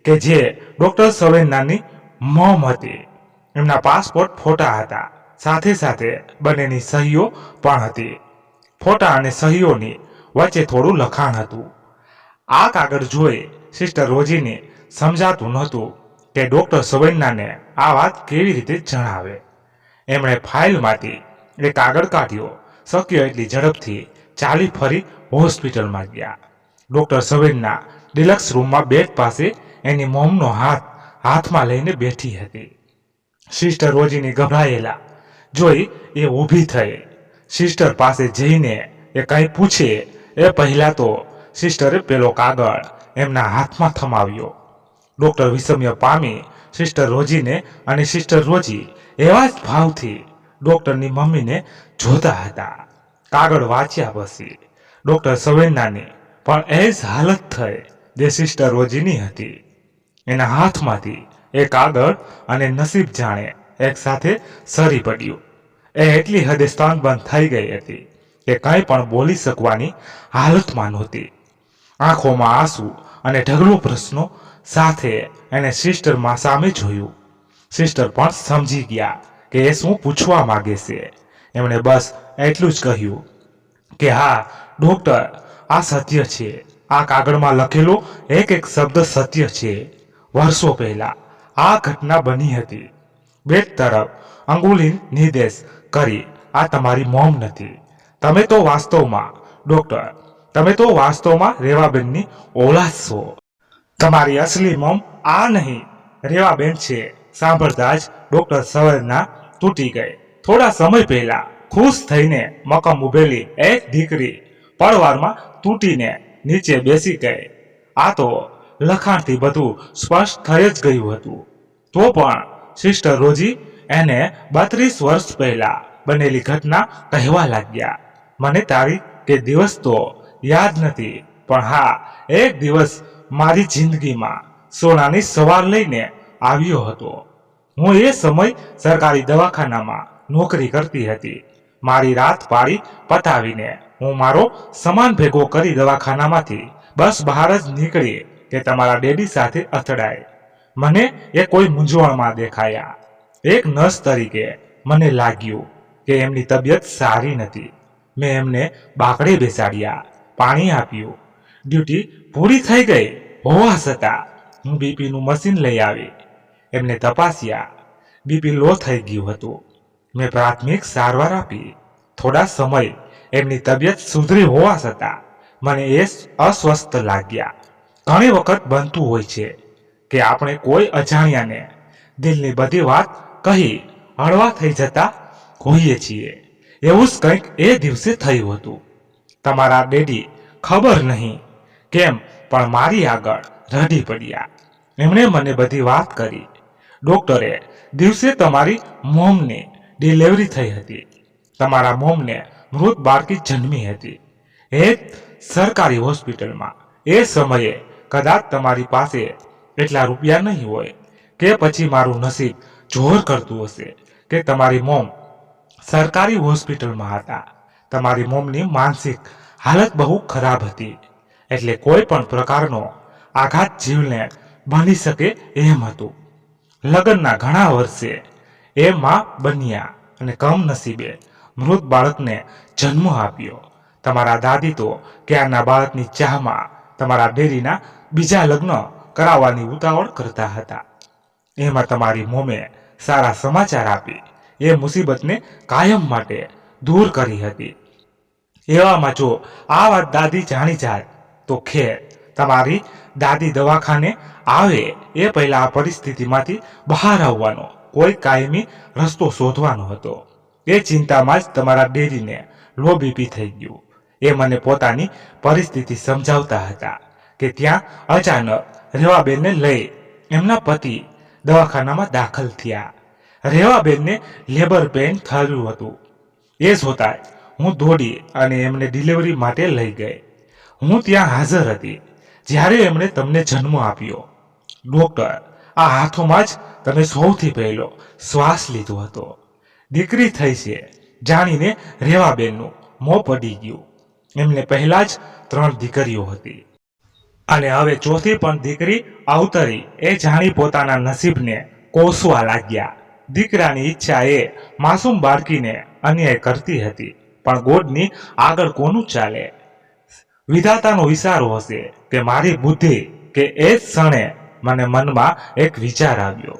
કે જે ડોક્ટર સવેન્નાની મોમ હતી એમના પાસપોર્ટ ફોટા હતા. સાથે સાથે બંનેની સહીઓ પણ હતી. ફોટા અને સહીઓની વચ્ચે થોડું લખાણ હતું. આ કાગળ જોઈ સિસ્ટર રોજીને સમજાતું નહોતું કે ડોક્ટર સવેન્નાને આ વાત કેવી રીતે જણાવે. એમણે ફાઇલમાંથી એક કાગળ કાઢ્યો. શક્ય એટલી ઝડપથી ચાલી ફરી હોસ્પિટલમાં ગયા. ડોક્ટર સવેન્ના ડિલક્સ રૂમમાં બેડ પાસે એની મોમનો હાથમાં લઈને બેઠી હતી. સિસ્ટર રોજીની ગભરાયેલા જોઈ એ ઊભી થઈ. સિસ્ટર પાસે જઈને એ કંઈ પૂછે એ પહેલા તો સિસ્ટરે પેલો કાગળ એમના હાથમાં થમાવ્યો. ડોક્ટર વિસ્મય પામી સિસ્ટર રોજીને અને સિસ્ટર રોજી એવા જ ભાવથી ડોક્ટરની મમ્મીને જોતા હતા. કાગળ વાંચ્યા પછી ડોક્ટર સવેન્નાની પણ એ જ હાલત થઈ જે સિસ્ટર રોજીની હતી. એના હાથમાંથી એ કાગળ અને નસીબ જાણે એક સાથે સરી પડ્યું. એ એટલી હદે સ્તનબંધ થઈ ગઈ હતી કે કંઈ પણ બોલી શકવાની હાલતમાં નહોતી. આંખોમાં આંસુ અને ઢગલો પ્રશ્નો સાથે એણે સિસ્ટરમાં સામે જોયું. સિસ્ટર પણ સમજી ગયા કે એ શું પૂછવા માંગે છે. એમણે બસ એટલું જ કહ્યું કે હા ડોક્ટર, આ સત્ય છે. આ કાગળમાં લખેલો એક એક શબ્દ સત્ય છે. વર્ષો પહેલા આ ઘટના બની હતી. બેટ તરફ અંગુલી નિર્દેશ કરી આ તમારી મોમ નથી. તમે તો વાસ્તવમાં રેવાબેનની ઓલાદ છો. તમારી અસલી મોમ આ નહીં રેવાબેન છે. સાંભળતા જ ડોક્ટર સવેન્ના તૂટી ગઈ. થોડા સમય પહેલા ખુશ થઈને મકમ ઉભેલી એક દીકરી પળવારમાં તૂટીને નીચે બેસી ગઈ. આ તો લખાણથી બધું સ્પષ્ટ થઈ જ ગયું હતું. તો પણ સિસ્ટર રોજી એને 32 વર્ષ પહેલા બનેલી ઘટના કહેવા લાગ્યા. મને તારીખ કે દિવસ તો યાદ નથી, પણ હા, એક દિવસ મારી જિંદગીમાં સોનાની સવાર લઈને આવ્યો હતો. હું એ સમય સરકારી દવાખાનામાં નોકરી કરતી હતી. મારી રાત પાળી પતાવીને હું મારો સામાન ભેગો કરી દવાખાનામાંથી બસ બહાર જ નીકળી કે તમારા ડેડી સાથે અથડાય. મને એ કોઈ મૂંઝવણમાં દેખાયા. એક નર્સ તરીકે મને લાગ્યું કે એમની તબિયત સારી નથી. મેં એમને બાકડે બેસાડ્યા, પાણી આપ્યું. ડ્યુટી પૂરી થઈ ગઈ હોવા છતાં હું બીપીનું મશીન લઈ આવી. એમને તપાસ્યા. બીપી લો થઈ ગયું હતું. મેં પ્રાથમિક સારવાર આપી. થોડા સમય એમની તબિયત સુધરી હોવા છતાં મને એ અસ્વસ્થ લાગ્યા. ઘણી વખત બનતું હોય છે કે આપણે કોઈ અજાણ્યાને દિલની બધી વાત કહી હળવા થઈ જતા હોઈએ છીએ. એવું જ કંઈક એ દિવસે થયું હતું. તમારા ડેડી ખબર નહીં કેમ પણ મારી આગળ રડી પડ્યા. એમણે મને બધી વાત કરી. ડોક્ટરે દિવસે તમારી મોમની ડિલિવરી થઈ હતી. તમારા મોમને મૃત બાળકી જન્મી હતી. એ સરકારી હોસ્પિટલમાં. એ સમયે કદાચ તમારી પાસે એટલા રૂપિયા નહીં હોય કે પછી મારું નસીબ જોર કરતું હશે કે તમારી મોમ સરકારી હોસ્પિટલમાં હતા. તમારી મોમની માનસિક હાલત બહુ ખરાબ હતી. એટલે કોઈ પણ પ્રકારનો આઘાત જીવને બની શકે એમ હતું. લગ્નના ઘણા વર્ષે એ માં બન્યા અને કમનસીબે મૃત બાળકને જન્મ આપ્યો. તમારા દાદી તો ક્યારના બાળકની ચાહમાં તમારા ડેડીના બીજા લગ્ન કરાવવાની ઉતાવળ કરતા હતા. એમાં તમારી મોમે સારા સમાચાર આપી એ મુસીબતને કાયમ માટે દૂર કરી હતી. એવામાં જો આ વાત દાદી જાણી જાય તો ખેર, તમારી દાદી દવાખાને આવે એ પહેલા આ પરિસ્થિતિમાંથી બહાર આવવાનો કોઈ કાયમી રસ્તો શોધવાનો હતો. એ ચિંતામાં જ તમારા ડેડીને લો બીપી થઈ ગયું. એ મને પોતાની પરિસ્થિતિ સમજાવતા હતા કે ત્યાં અચાનક રેવાબેનને લઈ એમના પતિ દવાખાનામાં દાખલ થયા. રેવાબેનને લેબર પેઇન થયું હતું. એ જોતા હું દોડી અને એમને ડિલિવરી માટે લઈ ગઈ. હું ત્યાં હાજર હતી જ્યારે એમણે તમને જન્મ આપ્યો. ડોક્ટર, આ હાથોમાં જ તમે સૌથી પહેલો શ્વાસ લીધો હતો. દીકરી થઈ છે જાણીને રેવાબેનનું મોં પડી ગયું. એમને પહેલા જ 3 દીકરીઓ હતી અને હવે ચોથી પણ દીકરી અવતરી એ જાણી પોતાના નસીબને કોસવા લાગ્યા. દીકરાની ઈચ્છા એ માસૂમ બાળકીને અન્યાય કરતી હતી, પણ ગોડની આગળ કોનું ચાલે? વિધાતાનો વિચારો હશે કે મારી બુદ્ધિ કે એ જ ક્ષણે મને મનમાં એક વિચાર આવ્યો.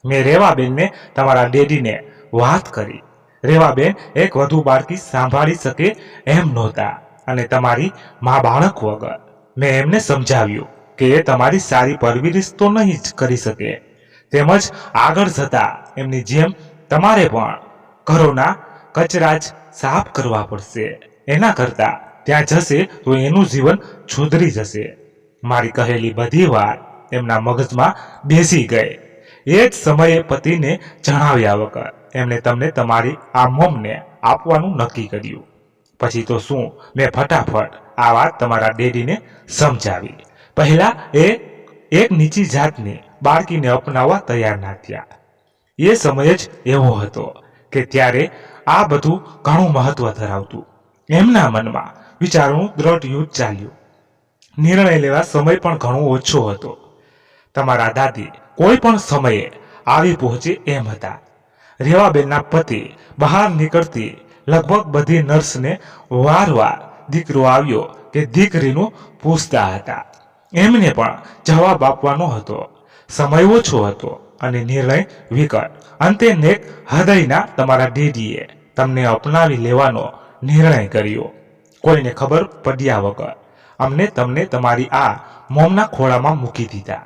મેં રેવાબેનને તમારા ડેડીને વાત કરી. રેવાબેન એક વધુ બાળકી સાંભળી શકે એમ નહોતા અને તમારી મા બાળક વગર. મેં એમને સમજાવ્યું કે એ તમારી સારી પરવરિશ તો નહીં જ કરી શકે, તેમજ આગળ જતા એમની જેમ તમારે પણ ઘરોના કચરા જ સાફ કરવા પડશે. એના કરતા ત્યાં જશે તો એનું જીવન સુધરી જશે. મારી કહેલી બધી વાત એમના મગજમાં બેસી ગઈ. એ જ સમયે પતિને જણાવ્યા વગર એમણે તમને તમારી આ મોમને આપવાનું નક્કી કર્યું. પછી તો શું, મેં ફટાફટ આ વાત તમારા ડેડીને સમજાવી. પહેલા એ એક નીચી જાતની બાળકીને અપનાવવા તૈયાર ના થયા. એ સમય જ એવો હતો કે ત્યારે આ બધું ઘણું મહત્વ ધરાવતું. એમના મનમાં વિચારોનું દ્રઢ યુદ્ધ ચાલ્યું. નિર્ણય લેવા સમય પણ ઘણો ઓછો હતો. તમારા દાદી કોઈ પણ સમયે આવી પહોંચે એમ હતા. રેવાબેનના પતિ બહાર નીકળતી લગભગ બધી નર્સને વારવાર દીકરો આવ્યો કે દીકરીનું પૂછતા હતા. એમને પણ જવાબ આપવાનો હતો. સમય ઓછો હતો અને નિર્ણય વિકટ. અંતે નેક હૃદયના તમારા ડેડીએ તમને અપનાવી લેવાનો નિર્ણય કર્યો. કોઈને ખબર પડ્યા વગર અમને તમને તમારી આ મોમના ખોળામાં મૂકી દીધા.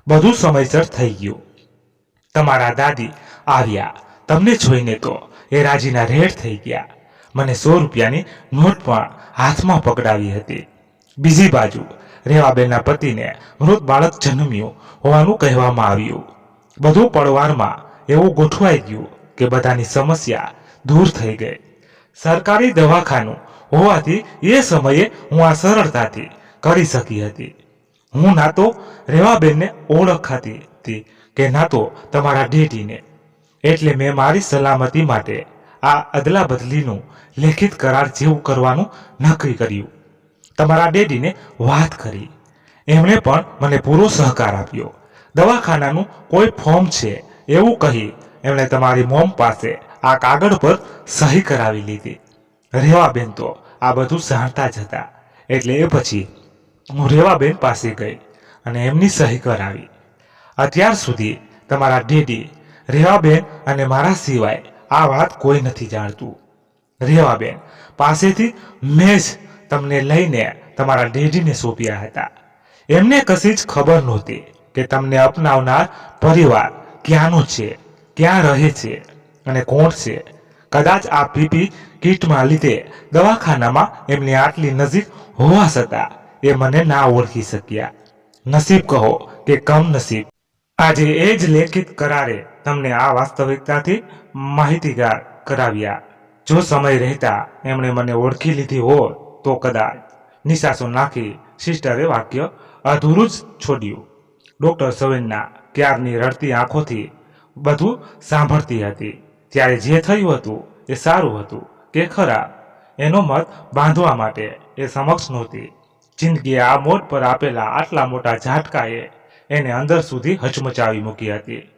બધું સમયસર થઈ ગયું. તમારા દાદી આવ્યા. તમને જોઈને તો એ રાજીના રેડ થઈ ગયા. મને 100 રૂપિયાની નોટ પણ હાથમાં પકડાવી હતી. બીજી બાજુ રેવાબેનના પતિને મૃત બાળક જન્મ્યું હોવાનું કહેવામાં આવ્યું. બધું પડવારમાં એવું ગોઠવાઈ ગયું કે બધાની સમસ્યા દૂર થઈ ગઈ. સરકારી દવાખાનું હોવાથી એ સમયે હું આ સરળતાથી કરી શકી હતી. હું ના તો રેવાબેનને ઓળખાતી હતી કે ના તો તમારા ડેડીને. એટલે મેં મારી સલામતી માટે આ અદલા બદલીનું લેખિત કરાર જેવું કરવાનું નક્કી કર્યું. તમારા ડેડીને વાત કરી. એમણે પણ મને પૂરો સહકાર આપ્યો. દવાખાનાનું કોઈ ફોર્મ છે એવું કહી એમણે તમારી મોમ પાસે આ કાગળ પર સહી કરાવી લીધી. રેવાબેન તો આ બધું જાણતા જ હતા. એટલે એ પછી હું રેવાબેન પાસે ગઈ અને એમની સહી કરાવી. અત્યાર સુધી તમારા ડેડી, રેવાબેન અને મારા સિવાય આ વાત કોઈ નથી જાણતું. રેવાબેન પાસેથી મેં જ તમને લઈને તમારા ડેડીને સોંપ્યા હતા. એમને કશી જ ખબર નહોતી કે તમને અપનાવનાર પરિવાર ક્યાંનો છે, ક્યાં રહે છે અને કોણ છે. કદાચ આ પીપી કીટમાં લીધે દવાખાનામાં એમની આટલી નજીક હોવા છતાં એ મને ના ઓળખી શક્યા. નસીબ કહો કે કમ નસીબ. આજે એ જ લેખિત કરારે તમને આ વાસ્તવિકતાથી માહિતીગાર કરાવ્યા. જો સમય રહેતા એમણે મને ઓળખી લીધી હોત તો કદાચ. નિશાસો નાખી સિસ્ટરે વાક્ય અધૂરું જ છોડ્યું. ડોક્ટર સવેન્ના ક્યારની રડતી આંખોથી બધું સાંભળતી હતી. ત્યારે જે થયું હતું એ સારું હતું કે ખરાબ એનો મત બાંધવા માટે એ સમક્ષ નહોતી. જિંદગીએ આ મોઢ પર આપેલા આટલા મોટા ઝાટકાએ એને અંદર સુધી હચમચાવી મૂકી હતી.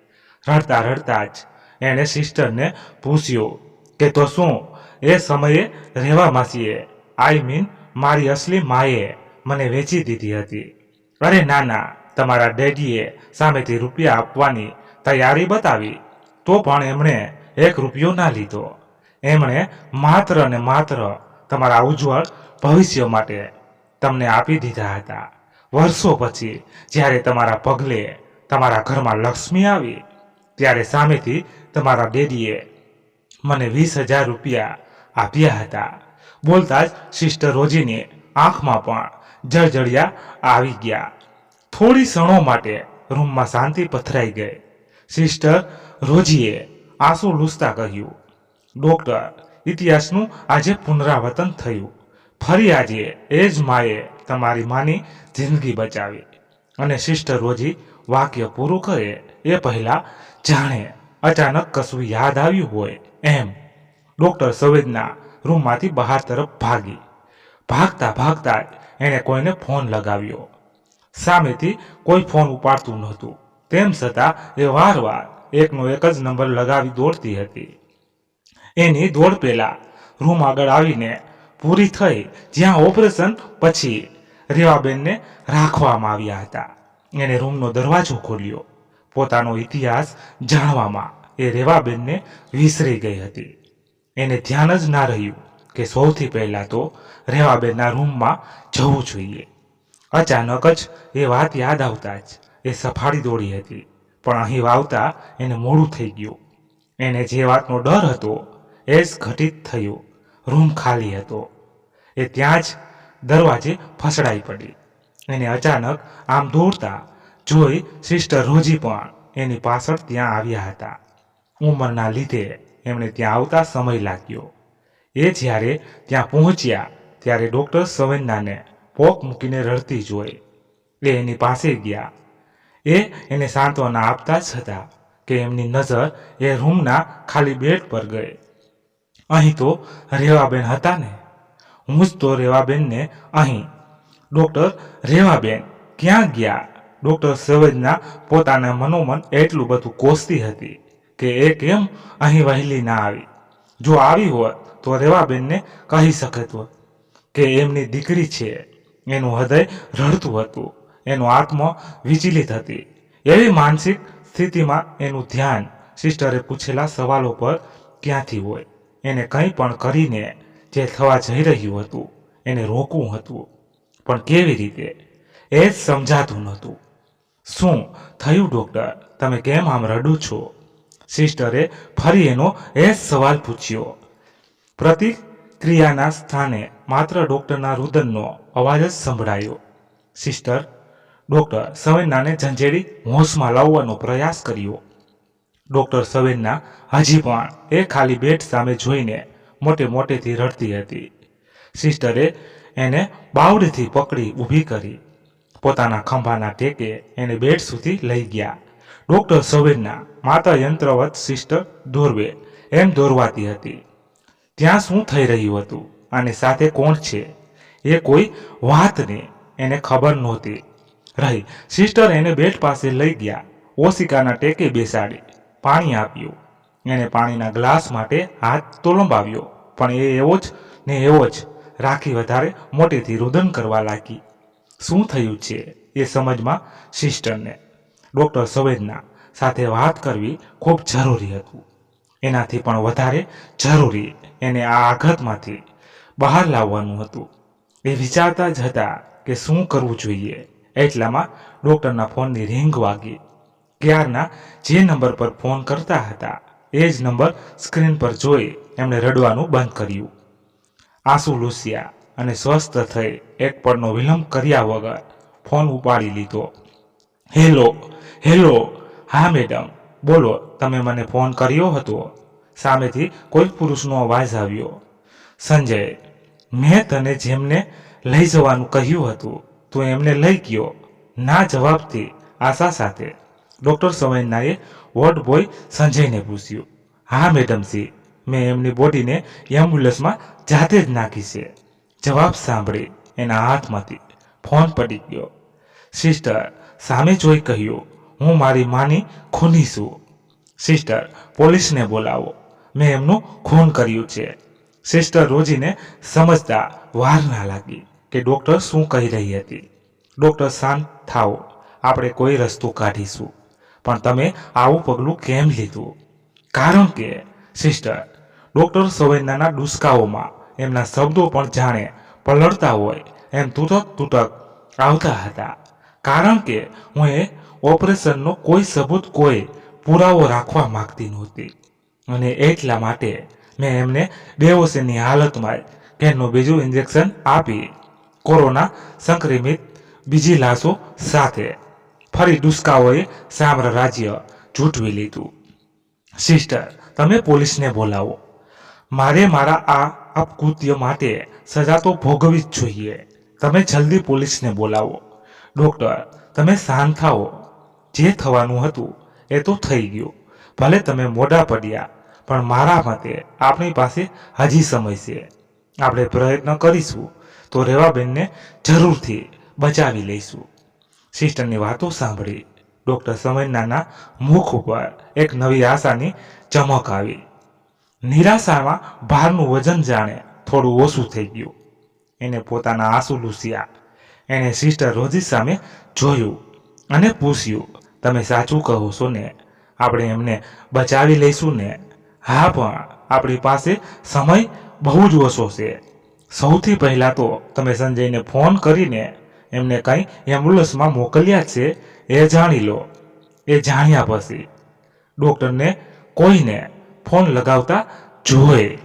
રડતા રડતા જ એણે સિસ્ટરને પૂછ્યું કે તો શું એ સમયે રેવા માસીએ, આઈ મીન મારી અસલી માએ મને વેચી દીધી હતી? અરે ના ના, તમારા ડેડીએ સામેથી રૂપિયા આપવાની તૈયારી બતાવી તો પણ એમણે 1 રૂપિયો ના લીધો. એમણે માત્ર ને માત્ર તમારા ઉજ્જવળ ભવિષ્ય માટે તમને આપી દીધા હતા. વર્ષો પછી જ્યારે તમારા પગલે તમારા ઘરમાં લક્ષ્મી આવી ત્યારે સામેથી તમારા ડેડીએ મને 20,000 રૂપિયા આપ્યા હતા. બોલતા જ સિસ્ટર રોજીની આંખમાં પણ જળજળિયા આવી ગયા. થોડી ક્ષણો માટે રૂમમાં શાંતિ પથરાઈ ગઈ. સિસ્ટર રોજીએ આંસુ લૂછતા કહ્યું, ડોક્ટર, ઇતિહાસનું આજે પુનરાવર્તન થયું. ફરી આજે એ જ માએ તમારી માની જિંદગી બચાવી. અને સિસ્ટર રોજી વાક્ય પૂરું કરે એ પહેલા જાણે અચાનક કશું યાદ આવ્યું હોય એમ ડોક્ટર સંવેદના રૂમમાંથી બહાર તરફ ભાગી. ભાગતા ભાગતા જ એણે કોઈને ફોન લગાવ્યો. સામેથી કોઈ ફોન ઉપાડતું નહોતું. તેમ છતાં એ વારવાર એકનો એક જ નંબર લગાવી દોડતી હતી. એની દોડ પેલા રૂમ આગળ આવીને પૂરી થઈ જ્યાં ઓપરેશન પછી રેવાબેનને રાખવામાં આવ્યા હતા. એને રૂમનો દરવાજો ખોલ્યો. પોતાનો ઇતિહાસ જાણવામાં એ રેવાબેનને વિસરી ગઈ હતી. એને ધ્યાન જ ના રહ્યું કે સૌથી પહેલા તો રેવાબેનના રૂમમાં જવું જોઈએ. અચાનક જ એ વાત યાદ આવતા જ એ સફાળી દોડી હતી. પણ અહીં વાવતા એને મોડું થઈ ગયું. એને જે વાતનો ડર હતો એ જ ઘટિત થયું. રૂમ ખાલી હતો. એ ત્યાં જ દરવાજે ફસડાઈ પડી. એને અચાનક આમ દોડતા જોઈ સિસ્ટર રોજી પણ એની પાછળ ત્યાં આવ્યા હતા. ઉંમરના લીધે એમણે ત્યાં આવતા સમય લાગ્યો. એ જ્યારે ત્યાં પહોંચ્યા ત્યારે ડૉક્ટર સવેન્નાને પોક મૂકીને રડતી જોઈ. એ એની પાસે ગયા. એને સાંત્વના આપતા જ હતા કે એમની નજર એ રૂમના ખાલી બેડ પર ગઈ. અહીં તો રેવાબેન હતા ને, હું જ તો રેવાબેનને અહીં. ડૉક્ટર રેવાબેન ક્યાં ગયા? ડૉક્ટર સવેન્ના પોતાના મનોમન એટલું બધું કોસતી હતી કે એ કેમ અહીં વહેલી ના આવી. જો આવી હોત તો રેવાબેનને કહી શકત કે એમની દીકરી છે. એનું હૃદય રડતું હતું, એનો આત્મા વિચલિત હતી. એવી માનસિક સ્થિતિમાં એનું ધ્યાન સિસ્ટરે પૂછેલા સવાલો પર ક્યાંથી હોય. એને કંઈ પણ કરીને જે થવા જઈ રહ્યું હતું એને રોકવું હતું, પણ કેવી રીતે એ જ સમજાતું નહોતું. શું થયું ડૉક્ટર? તમે કેમ આમ રડો છો? સિસ્ટરે ફરી એનો એ જ સવાલ પૂછ્યો. પ્રતિક્રિયાના સ્થાને માત્ર ડૉક્ટરના રુદનનો અવાજ જ સંભળાયો. સિસ્ટર ડૉક્ટર સવેન્નાને ઝંઝેડી હોશમાં લાવવાનો પ્રયાસ કર્યો. ડૉક્ટર સવેન્ના હજી પણ એ ખાલી બેડ સામે જોઈને મોટેથી રડતી હતી. સિસ્ટરે એને બાવડીથી પકડી ઊભી કરી. પોતાના ખંભાના ટેકે એને બેડ સુધી લઈ ગયા. ડૉક્ટર સવેન્ના માતા યંત્રવત સિસ્ટર દોરવે એમ દોરવાતી હતી. ત્યાં શું થઈ રહ્યું હતું અને સાથે કોણ છે એ કોઈ વાતની એને ખબર નહોતી રહી. સિસ્ટર એને બેડ પાસે લઈ ગયા. ઓશિકાના ટેકે બેસાડી પાણી આપ્યું. એને પાણીના ગ્લાસ માટે હાથ તો લંબાવ્યો, પણ એ એવો જ ને એવો જ રાખી વધારે મોટેથી રુદન કરવા લાગી. શું થયું છે એ સમજમાં સિસ્ટરને ડૉક્ટર સવેન્ના સાથે વાત કરવી ખૂબ જરૂરી હતું. એનાથી પણ વધારે જરૂરી એને આ આઘાતમાંથી બહાર લાવવાનું હતું. એ વિચારતા જ હતા કે શું કરવું જોઈએ. એટલામાં ડૉક્ટરના ફોનની રિંગ વાગી. ક્યારના જે નંબર પર ફોન કરતા હતા એ જ નંબર સ્ક્રીન પર જોઈ એમણે રડવાનું બંધ કર્યું. આંસુ લૂસ્યા અને સ્વસ્થ થઈ એક પળનો વિલંબ કર્યા વગર ફોન ઉપાડી લીધો. હેલો. હા મેડમ, બોલો. તમે મને ફોન કર્યો હતો? સામેથી કોઈ પુરુષનો અવાજ આવ્યો. સંજય, મેં તને જેમને લઈ જવાનું કહ્યું હતું તું એમને લઈ ગયો? ના જવાબથી આશા સાથે ડૉક્ટર સવેન્નાએ વોર્ડ બોય સંજયને પૂછ્યું. હા મેડમજી, મેં એમની બોડીને એમ્બ્યુલન્સમાં જાતે જ નાખી છે. જવાબ સાંભળી એના હાથમાંથી ફોન પડી ગયો. સિસ્ટર સામે જોઈ કહ્યું, હું મારી માની ખૂની છું. સિસ્ટર પોલીસને બોલાવો, મેં એમનું ખૂન કર્યું છે. સિસ્ટર રોજીને સમજતા વાર ના લાગી કે ડૉક્ટર શું કહી રહી હતી. ડૉક્ટર શાંત થાઓ, આપણે કોઈ રસ્તો કાઢીશું, પણ તમે આવું પગલું કેમ લીધું? કારણ કે સિસ્ટર ડૉક્ટર સવેન્નાના ડુસકાઓમાં એમના શબ્દો પણ જાણે પલળતા હોય એમ તૂટક આવતા હતા. કારણ કે હું એ ઓપરેશનનો કોઈ સબૂત, કોઈ પુરાવો રાખવા માંગતી નહોતી, અને એટલા માટે મેં એમને બેહોશીની હાલતમાં કેનનું બીજું ઇન્જેક્શન આપી કોરોના સંક્રમિત બીજી લાશો સાથે ફરી ડુસકાઓએ સામ્રાજ્ય જૂટવી લીધું. સિસ્ટર તમે પોલીસને બોલાવો. મારે મારા આ અપકૃત્ય માટે સજા તો ભોગવવી જ જોઈએ. તમે જલ્દી પોલીસને બોલાવો. ડૉક્ટર તમે શાંત થાઓ. જે થવાનું હતું એ તો થઈ ગયું. ભલે તમે મોઢા પડ્યા, પણ મારા મતે આપણી પાસે હજી સમય છે. આપણે પ્રયત્ન કરીશું તો રેવાબેનને જરૂરથી બચાવી લઈશું. સિસ્ટરની વાતો સાંભળી ડૉક્ટર સવેન્નાના મુખ ઉપર એક નવી આશાની ચમક આવી. નિરાશામાં ભારનું વજન જાણે થોડું ઓછું થઈ ગયું. એને પોતાના આંસુ લૂસ્યા. એણે સિસ્ટર રોજી સામે જોયું અને પૂછ્યું, તમે સાચું કહો છો ને? આપણે એમને બચાવી લઈશું ને? હા, પણ આપણી પાસે સમય બહુ જ ઓછો છે. સૌથી પહેલાં તો તમે સંજયને ફોન કરીને એમને કંઈ એમ્બ્યુલન્સમાં મોકલ્યા છે એ જાણી લો. એ જાણ્યા પછી ડૉક્ટરને કોઈને ફોન લગાવતા જોઈ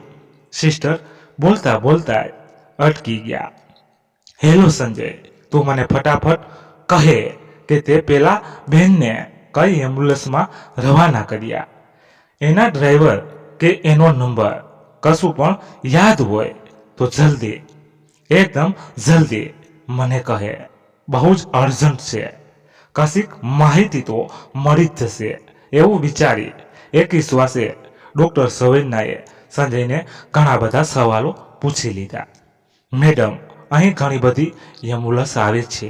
સિસ્ટર બોલતા બોલતા અટકી ગયા. હેલો સંજય, તું મને ફટાફટ કહે કે તે પેલા બહેનને કઈ એમ્બ્યુલન્સમાં રવાના કર્યા. એના ડ્રાઈવર કે એનો નંબર કશું પણ યાદ હોય તો જલ્દી, એકદમ જલ્દી મને કહે. બહુ જ અર્જન્ટ છે. કશીક માહિતી તો મળી જ જશે એવું વિચારી એકી શ્વાસે ડૉક્ટર સવેન્નાએ સંજયને ઘણા બધા સવાલો પૂછી લીધા. મેડમ, અહીં ઘણી બધી એમ્બ્યુલન્સ આવે છે,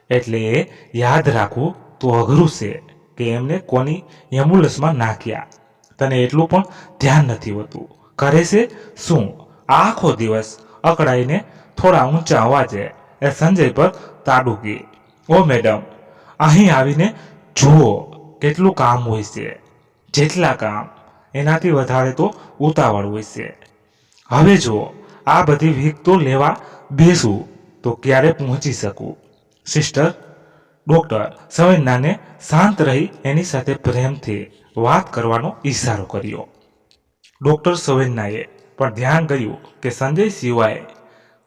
એટલે એ યાદ રાખવું તો અઘરું છે કે એમને કોની એમ્બ્યુલન્સમાં નાખ્યા. તને એટલું પણ ધ્યાન નથી હોતું. કરે છે શું? આખો દિવસ અકળાઈને થોડા ઊંચા અવાજે એ સંજય પર તાડુકી. ઓ મેડમ, અહીં આવીને જુઓ કેટલું કામ હોય છે. જેટલા કામ એનાથી વધારે તો ઉતાવળ હોય છે. હવે જો આ બધી વિગતો લેવા બેસું તો ક્યારે પહોંચી શકું? સિસ્ટર, ડૉક્ટર સવેન્નાને શાંત રહી એની સાથે પ્રેમથી વાત કરવાનો ઈશારો કર્યો. ડૉક્ટર સવેન્નાએ પણ ધ્યાન કર્યું કે સંજય સિવાય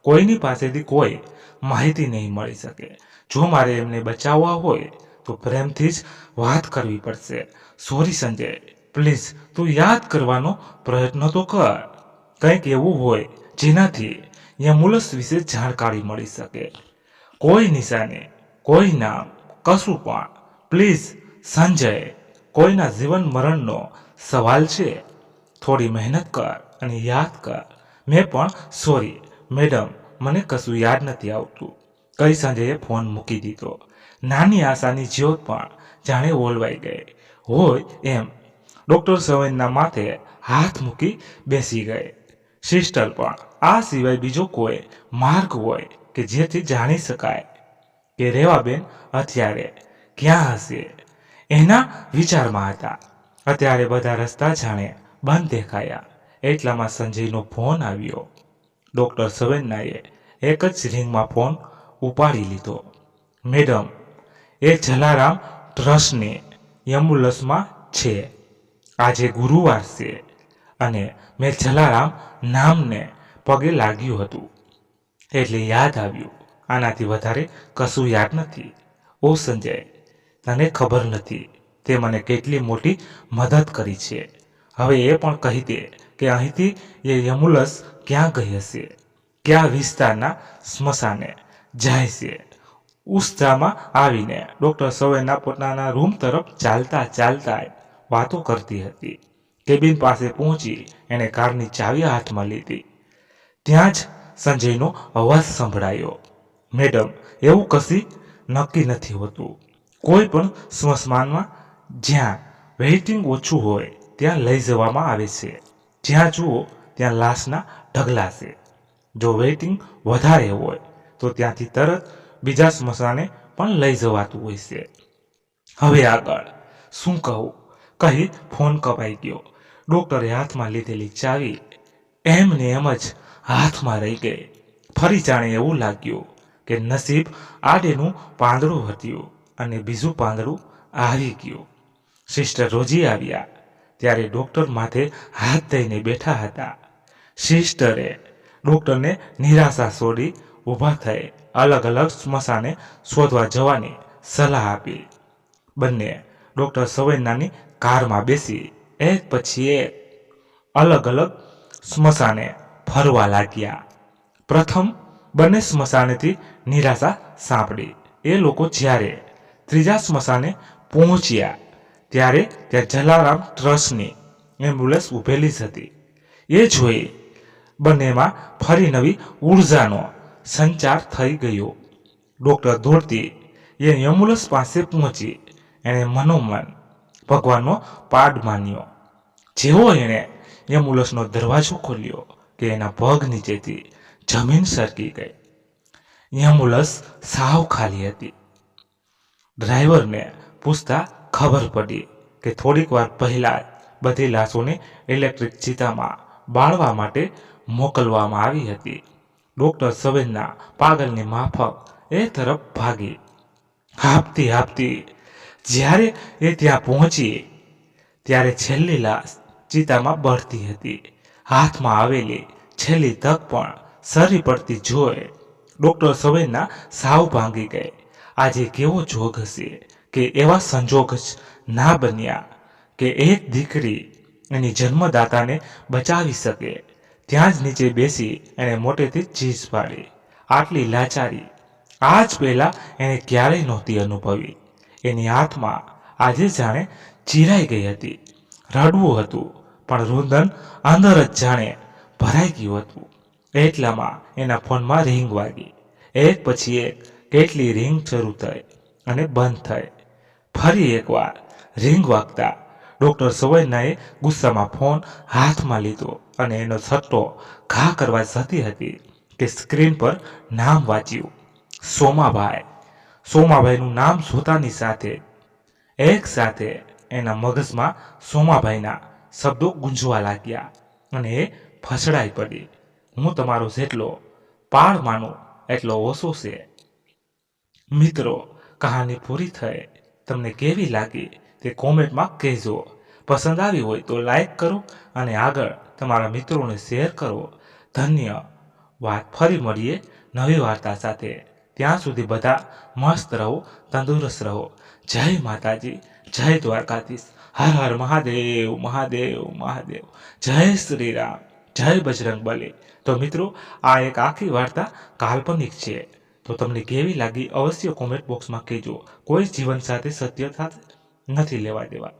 કોઈની પાસેથી કોઈ માહિતી નહીં મળી શકે. જો મારે એમને બચાવવા હોય તો પ્રેમથી જ વાત કરવી પડશે. સોરી સંજય, પ્લીઝ તું યાદ કરવાનો પ્રયત્ન તો કર. કંઈક એવું હોય જેનાથી એમ્બ્યુલન્સ વિશે જાણકારી મળી શકે. કોઈ નિશાની, કોઈ નામ, કશું પણ. પ્લીઝ સંજય, કોઈના જીવન મરણનો સવાલ છે. થોડી મહેનત કર અને યાદ કર. મેં પણ સોરી મેડમ, મને કશું યાદ નથી આવતું કઈ સંજયે ફોન મૂકી દીધો. નાની આશાની જ્યોત પણ જાણે ઓલવાઈ ગઈ હોય એમ ડૉક્ટર સવેન્ના માથે હાથ મૂકી બેસી ગઈ. સિસ્ટર, પણ આ સિવાય બીજો કોઈ માર્ગ હોય કે જેથી જાણી શકાય કે રેવાબેન અત્યારે ક્યાં હશે? એના વિચારમાં હતા. અત્યારે બધા રસ્તા જાણે બંધ દેખાયા. એટલામાં સંજયનો ફોન આવ્યો. ડૉક્ટર સવેન્નાએ એક જ રિંગમાં ફોન ઉપાડી લીધો. મેડમ, એ જલારામ ટ્રસ્ટની એમ્બ્યુલન્સમાં છે. આજે ગુરુવાર છે અને મેં જલારામ નામને પગે લાગ્યું હતું એટલે યાદ આવ્યું. આનાથી વધારે કશું યાદ નથી. ઓ સંજય, તને ખબર નથી તે મને કેટલી મોટી મદદ કરી છે. હવે એ પણ કહી દે કે અહીંથી એ એમ્બ્યુલન્સ ક્યાં ગઈ હશે, કયા વિસ્તારના સ્મશાને જાય છે. ઉત્સાહમાં આવીને ડૉક્ટર સવેન્ના પોતાના રૂમ તરફ ચાલતા ચાલતા વાતો કરતી હતી. કેબિન પાસે પહોંચી એણે કારની ચાવી હાથમાં લીધી. ત્યાં જ સંજયનો અવાજ સંભળાયો. મેડમ, એવું કશી નક્કી નથી હોતું. કોઈ પણ સ્મશાનમાં જ્યાં વેઇટિંગ ઓછું હોય ત્યાં લઈ જવામાં આવે છે. જ્યાં જુઓ ત્યાં લાશના ઢગલા છે. જો વેઇટિંગ વધારે હોય તો ત્યાંથી તરત બીજા સ્મશાને પણ લઈ જવાતું હોય છે. હવે આગળ શું કહું કહી ફોન કપાઈ ગયો. ડૉક્ટરે હાથમાં લીધેલી ચાવી એમને એમ જ હાથમાં રહી ગઈ. ફરી જાણે એવું લાગ્યું કે નસીબ આડેનું પાંદડું હતું અને બીજું પાંદડું આવી ગયું. સિસ્ટર રોજી આવ્યા ત્યારે ડૉક્ટર માથે હાથ દઈને બેઠા હતા. સિસ્ટરે ડૉક્ટરને નિરાશા છોડી ઊભા થઈ અલગ અલગ સ્મશાને શોધવા જવાની સલાહ આપી. બંને ડૉક્ટર સવેન્નાની કારમાં બેસી એક પછી એક અલગ અલગ સ્મશાને ફરવા લાગ્યા. પ્રથમ બંને સ્મશાનેથી નિરાશા સાંપડી. એ લોકો જ્યારે ત્રીજા સ્મશાને પહોંચ્યા ત્યારે ત્યાં જલારામ ટ્રસ્ટની એમ્બ્યુલન્સ ઊભેલી જ હતી. એ જોઈ બંનેમાં ફરી નવી ઉર્જાનો સંચાર થઈ ગયો. ડૉક્ટર દોડતી એ એમ્બ્યુલન્સ પાસે પહોંચી એણે મનોમન ભગવાનનો પાડ માન્યો. જેવો એણે એમ્બ્યુલન્સનો દરવાજો ખોલ્યો કે એના પગ નીચેથી જમીન સરકી ગઈ. એમ્બ્યુલન્સ સાવ ખાલી હતી. ડ્રાઈવરને પૂછતા ખબર પડી કે થોડીક વાર પહેલા બધી લાશોને ઇલેક્ટ્રિક ચિતામાં બાળવા માટે મોકલવામાં આવી હતી. ડૉક્ટર સવેન્ના પાગલની માફક એ તરફ ભાગી. હાંફતી હાંફતી જ્યારે એ ત્યાં પહોંચી ત્યારે છેલ્લી લાશ ચિતામાં બળતી હતી. હાથમાં આવેલી છેલ્લી તક પણ સરી પડતી જોઈ ડોક્ટર સવેન્ના સાવ ભાંગી ગઈ. આજે કેવો જોગ હશે કે એવા સંજોગ જ ના બન્યા કે એક દીકરી એની જન્મદાતાને બચાવી શકે. ત્યાં જ નીચે બેસી એણે મોટેથી ચીસ પાડી. આટલી લાચારી આજ પહેલા એણે ક્યારેય નહોતી અનુભવી. એની આત્મા આજે જાણે ચીરાઈ ગઈ હતી. રડવું હતું પણ રુદન અંદર જ જાણે ભરાઈ ગયું હતું. એટલામાં એના ફોનમાં રિંગ વાગી. એક પછી એક કેટલી રિંગ શરૂ થઈ અને બંધ થઈ. ફરી એકવાર રિંગ વાગતા ડોક્ટર સવૈનાએ ગુસ્સામાં ફોન હાથમાં લીધો અને એનો સટ્ટો ઘા કરવા જતી હતી કે સ્ક્રીન પર નામ વાંચ્યું, સોમાભાઈ. સોમાભાઈનું નામ જોતાની સાથે એક સાથે એના મગજમાં સોમાભાઈના શબ્દો ગુંજવા લાગ્યા અને એ ફસડાઈ પડી. હું તમારો જેટલો પાળ માનું એટલો ઓછો છે. મિત્રો, કહાની પૂરી થઈ. તમને કેવી લાગી તે કોમેન્ટમાં કહેજો. પસંદ આવી હોય તો લાઈક કરો અને આગળ તમારા મિત્રોને શેર કરો. ધન્યવાદ. ફરી મળીએ નવી વાર્તા સાથે. ત્યાં સુધી બધા મસ્ત રહો, તંદુરસ્ત રહો. જય માતાજી, જય દ્વારકાધીશ. હર હર મહાદેવ, મહાદેવ, મહાદેવ. જય શ્રી રામ, જય બજરંગ બલી. તો મિત્રો, આ એક આખી વાર્તા કાલ્પનિક છે. તો તમને કેવી લાગી અવશ્ય કોમેન્ટ બોક્સમાં કહેજો. કોઈ જીવન સાથે સત્ય સાથે નથી લેવા દેવા.